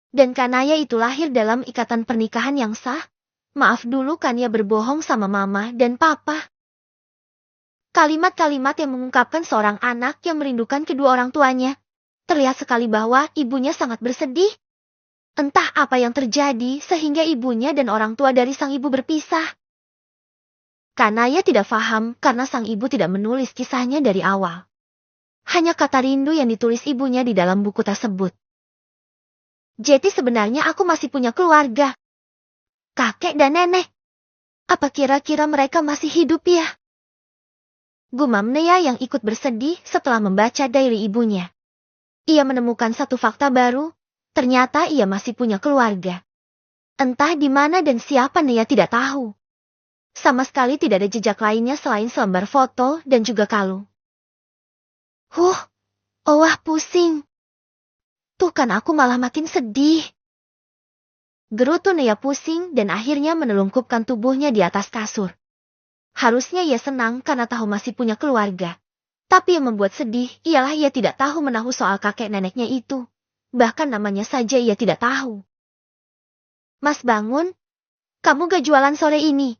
Dan Kanaya itu lahir dalam ikatan pernikahan yang sah. Maaf dulu Nia berbohong sama Mama dan Papa. Kalimat-kalimat yang mengungkapkan seorang anak yang merindukan kedua orang tuanya. Terlihat sekali bahwa ibunya sangat bersedih. Entah apa yang terjadi sehingga ibunya dan orang tua dari sang ibu berpisah. Kanaya tidak paham karena sang ibu tidak menulis kisahnya dari awal. Hanya kata rindu yang ditulis ibunya di dalam buku tersebut. Jadi sebenarnya aku masih punya keluarga. Kakek dan nenek. Apa kira-kira mereka masih hidup ya? Gumam Naya yang ikut bersedih setelah membaca diary ibunya. Ia menemukan satu fakta baru. Ternyata ia masih punya keluarga. Entah di mana dan siapa Naya tidak tahu. Sama sekali tidak ada jejak lainnya selain selembar foto dan juga kalung. Pusing. Tuh kan aku malah makin sedih. Gerutu Naya pusing dan akhirnya menelungkupkan tubuhnya di atas kasur. Harusnya ia senang karena tahu masih punya keluarga. Tapi yang membuat sedih ialah ia tidak tahu menahu soal kakek neneknya itu. Bahkan namanya saja ia tidak tahu. Mas bangun. Kamu gak jualan sore ini?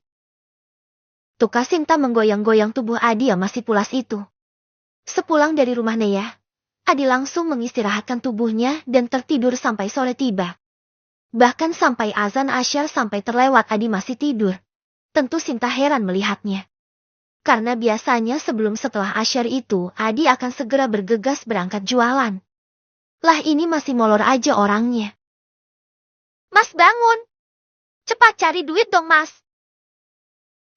Tukas Sinta menggoyang-goyang tubuh Adi yang masih pulas itu. Sepulang dari rumah Naya, Adi langsung mengistirahatkan tubuhnya dan tertidur sampai sore tiba. Bahkan sampai azan asyar sampai terlewat Adi masih tidur. Tentu Sinta heran melihatnya. Karena biasanya sebelum setelah asyar itu Adi akan segera bergegas berangkat jualan. Lah ini masih molor aja orangnya. Mas bangun. Cepat cari duit dong mas.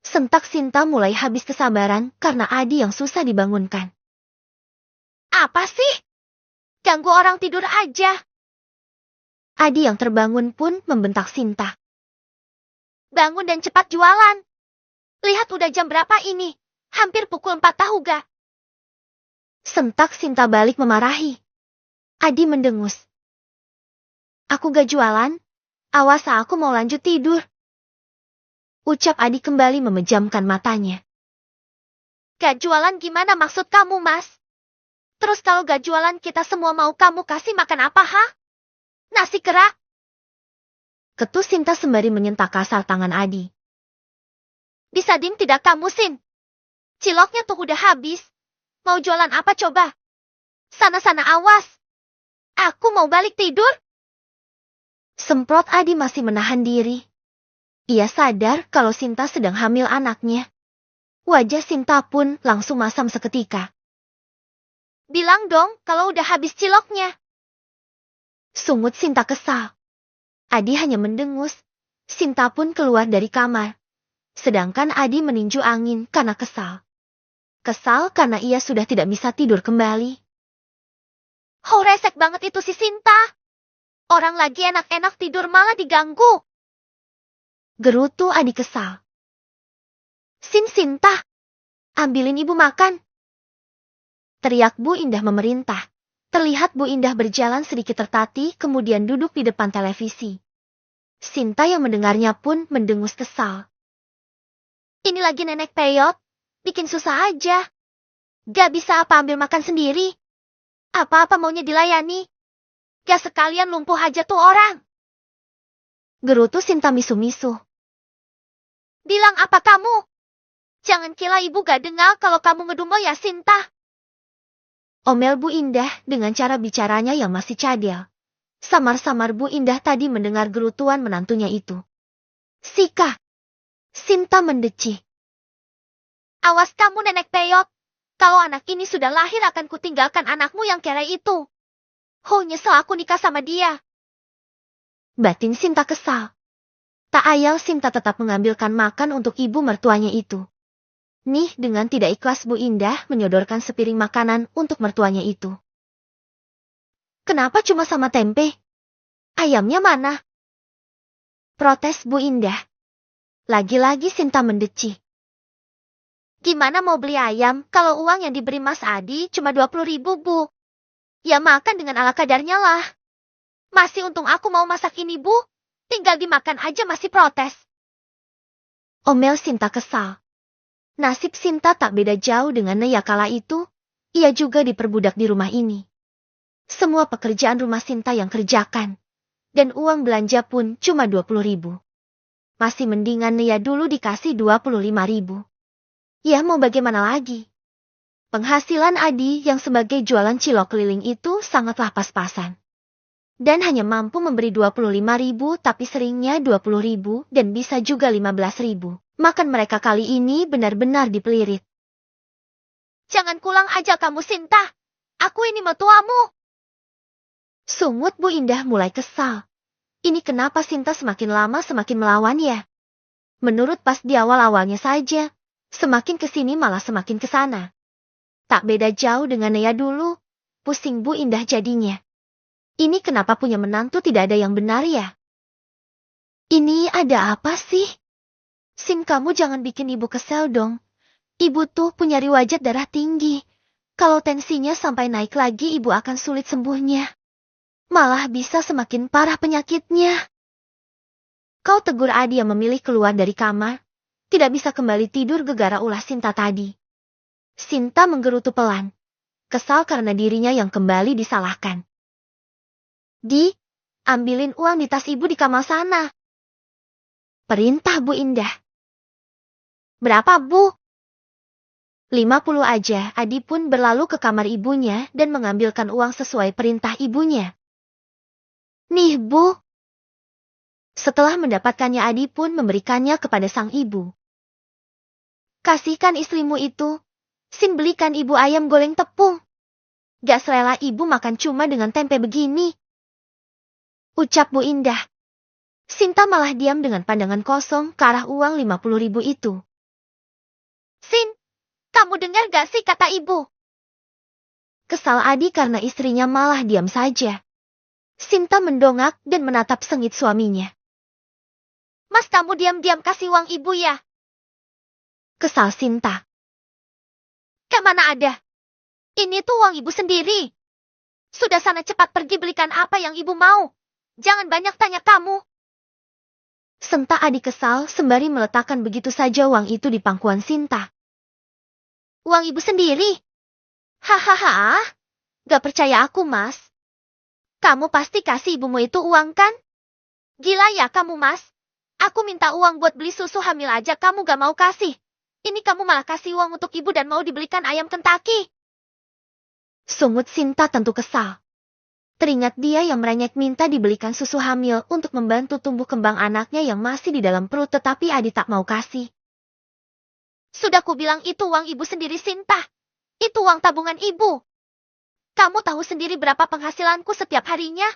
Sentak Sinta mulai habis kesabaran karena Adi yang susah dibangunkan. Apa sih? Ganggu orang tidur aja. Adi yang terbangun pun membentak Sinta. Bangun dan cepat jualan. Lihat udah jam berapa ini. Hampir pukul 4 tahu gak? Sentak Sinta balik memarahi. Adi mendengus. Aku gak jualan. Awas aku mau lanjut tidur. Ucap Adi kembali memejamkan matanya. Gak jualan gimana maksud kamu mas? Terus kalau gak jualan kita semua mau kamu kasih makan apa ha? Nasi kerak? Ketus Sinta sembari menyentak kasar tangan Adi. Bisa diem tidak kamu, Sin? Ciloknya tuh udah habis. Mau jualan apa coba? Sana-sana awas. Aku mau balik tidur. Semprot Adi masih menahan diri. Ia sadar kalau Sinta sedang hamil anaknya. Wajah Sinta pun langsung masam seketika. Bilang dong kalau udah habis ciloknya. Sungut Sinta kesal. Adi hanya mendengus. Sinta pun keluar dari kamar. Sedangkan Adi meninju angin karena kesal. Kesal karena ia sudah tidak bisa tidur kembali. Oh, resek banget itu si Sinta. Orang lagi enak-enak tidur malah diganggu. Gerutu Adi kesal. Sinta, ambilin ibu makan. Teriak Bu Indah memerintah. Terlihat Bu Indah berjalan sedikit tertatih kemudian duduk di depan televisi. Sinta yang mendengarnya pun mendengus kesal. Ini lagi nenek peyot, bikin susah aja. Gak bisa apa ambil makan sendiri. Apa-apa maunya dilayani. Gak sekalian lumpuh aja tuh orang. Gerutu Sinta misu-misu. Bilang apa kamu? Jangan kira ibu gak dengar kalau kamu ngedumel ya Sinta. Omel Bu Indah dengan cara bicaranya yang masih cadel. Samar-samar Bu Indah tadi mendengar gerutuan menantunya itu. Sika. Sinta mendecih. Awas kamu nenek peyot. Kalau anak ini sudah lahir akan kutinggalkan anakmu yang kere itu. Nyesel aku nikah sama dia. Batin Sinta kesal. Tak ayal Sinta tetap mengambilkan makan untuk ibu mertuanya itu. Nih dengan tidak ikhlas Bu Indah menyodorkan sepiring makanan untuk mertuanya itu. Kenapa cuma sama tempe? Ayamnya mana? Protes Bu Indah. Lagi-lagi Sinta mendecih. Gimana mau beli ayam kalau uang yang diberi Mas Adi cuma 20.000 Bu? Ya makan dengan ala kadarnya lah. Masih untung aku mau masak ini Bu. Tinggal dimakan aja masih protes. Omel Sinta kesal. Nasib Sinta tak beda jauh dengan Neya kala itu. Ia juga diperbudak di rumah ini. Semua pekerjaan rumah Sinta yang kerjakan. Dan uang belanja pun cuma 20.000. Masih mendingan Neya dulu dikasih 25.000. Ya mau bagaimana lagi? Penghasilan Adi yang sebagai jualan cilok keliling itu sangatlah pas-pasan. Dan hanya mampu memberi 25.000 tapi seringnya 20.000 dan bisa juga 15.000. Makan mereka kali ini benar-benar dipelirit. Jangan kulang aja kamu Sinta. Aku ini mertuamu. Sungut Bu Indah mulai kesal. Ini kenapa Sinta semakin lama semakin melawan ya? Menurut pas di awal-awalnya saja. Semakin kesini malah semakin kesana. Tak beda jauh dengan Neya dulu. Pusing Bu Indah jadinya. Ini kenapa punya menantu tidak ada yang benar ya? Ini ada apa sih? Sin kamu jangan bikin ibu kesel dong. Ibu tuh punya riwayat darah tinggi. Kalau tensinya sampai naik lagi ibu akan sulit sembuhnya. Malah bisa semakin parah penyakitnya. Kau tegur Adi yang memilih keluar dari kamar. Tidak bisa kembali tidur gegara ulah Sinta tadi. Sinta menggerutu pelan. Kesal karena dirinya yang kembali disalahkan. Ambilin uang di tas ibu di kamar sana. Perintah Bu Indah. Berapa Bu? 50 aja. Adi pun berlalu ke kamar ibunya dan mengambilkan uang sesuai perintah ibunya. Nih Bu. Setelah mendapatkannya Adi pun memberikannya kepada sang ibu. Kasihkan istrimu itu. Sin belikan ibu ayam goreng tepung. Gak selera ibu makan cuma dengan tempe begini. Ucap Bu Indah. Sinta malah diam dengan pandangan kosong ke arah uang 50.000 itu. Sin, kamu dengar gak sih kata ibu? Kesal Adi karena istrinya malah diam saja. Sinta mendongak dan menatap sengit suaminya. Mas kamu diam-diam kasih uang ibu ya? Kesal Sinta. Kemana ada? Ini tuh uang ibu sendiri. Sudah sana cepat pergi belikan apa yang ibu mau. Jangan banyak tanya kamu. Sentak Adi kesal sembari meletakkan begitu saja uang itu di pangkuan Sinta. Uang ibu sendiri? Hahaha, gak percaya aku Mas. Kamu pasti kasih ibumu itu uang kan? Gila ya kamu Mas. Aku minta uang buat beli susu hamil aja kamu gak mau kasih. Ini kamu malah kasih uang untuk ibu dan mau dibelikan ayam Kentucky. Sungut Sinta tentu kesal. Teringat dia yang merengek minta dibelikan susu hamil untuk membantu tumbuh kembang anaknya yang masih di dalam perut tetapi Adi tak mau kasih. Sudah kubilang itu uang ibu sendiri Sinta. Itu uang tabungan ibu. Kamu tahu sendiri berapa penghasilanku setiap harinya?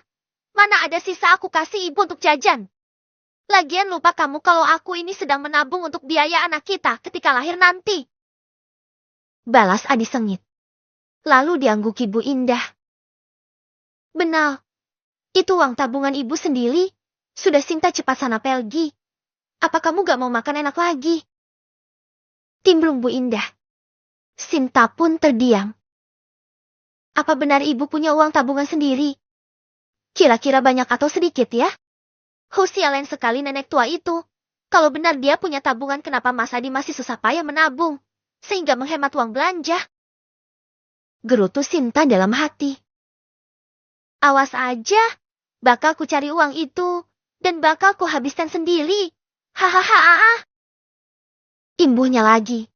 Mana ada sisa aku kasih ibu untuk jajan. Lagian lupa kamu kalau aku ini sedang menabung untuk biaya anak kita ketika lahir nanti. Balas Adi sengit. Lalu diangguk Ibu Indah. Benar. Itu uang tabungan ibu sendiri. Sudah Sinta cepat sana pergi. Apa kamu gak mau makan enak lagi? Timbrung Bu Indah. Sinta pun terdiam. Apa benar ibu punya uang tabungan sendiri? Kira-kira banyak atau sedikit ya? Sialan sekali nenek tua itu. Kalau benar dia punya tabungan kenapa Mas Adi masih susah payah menabung, sehingga menghemat uang belanja? Gerutu Sinta dalam hati. Awas aja, bakal ku cari uang itu, dan bakal ku habiskan sendiri. Hahaha. Imbuhnya lagi.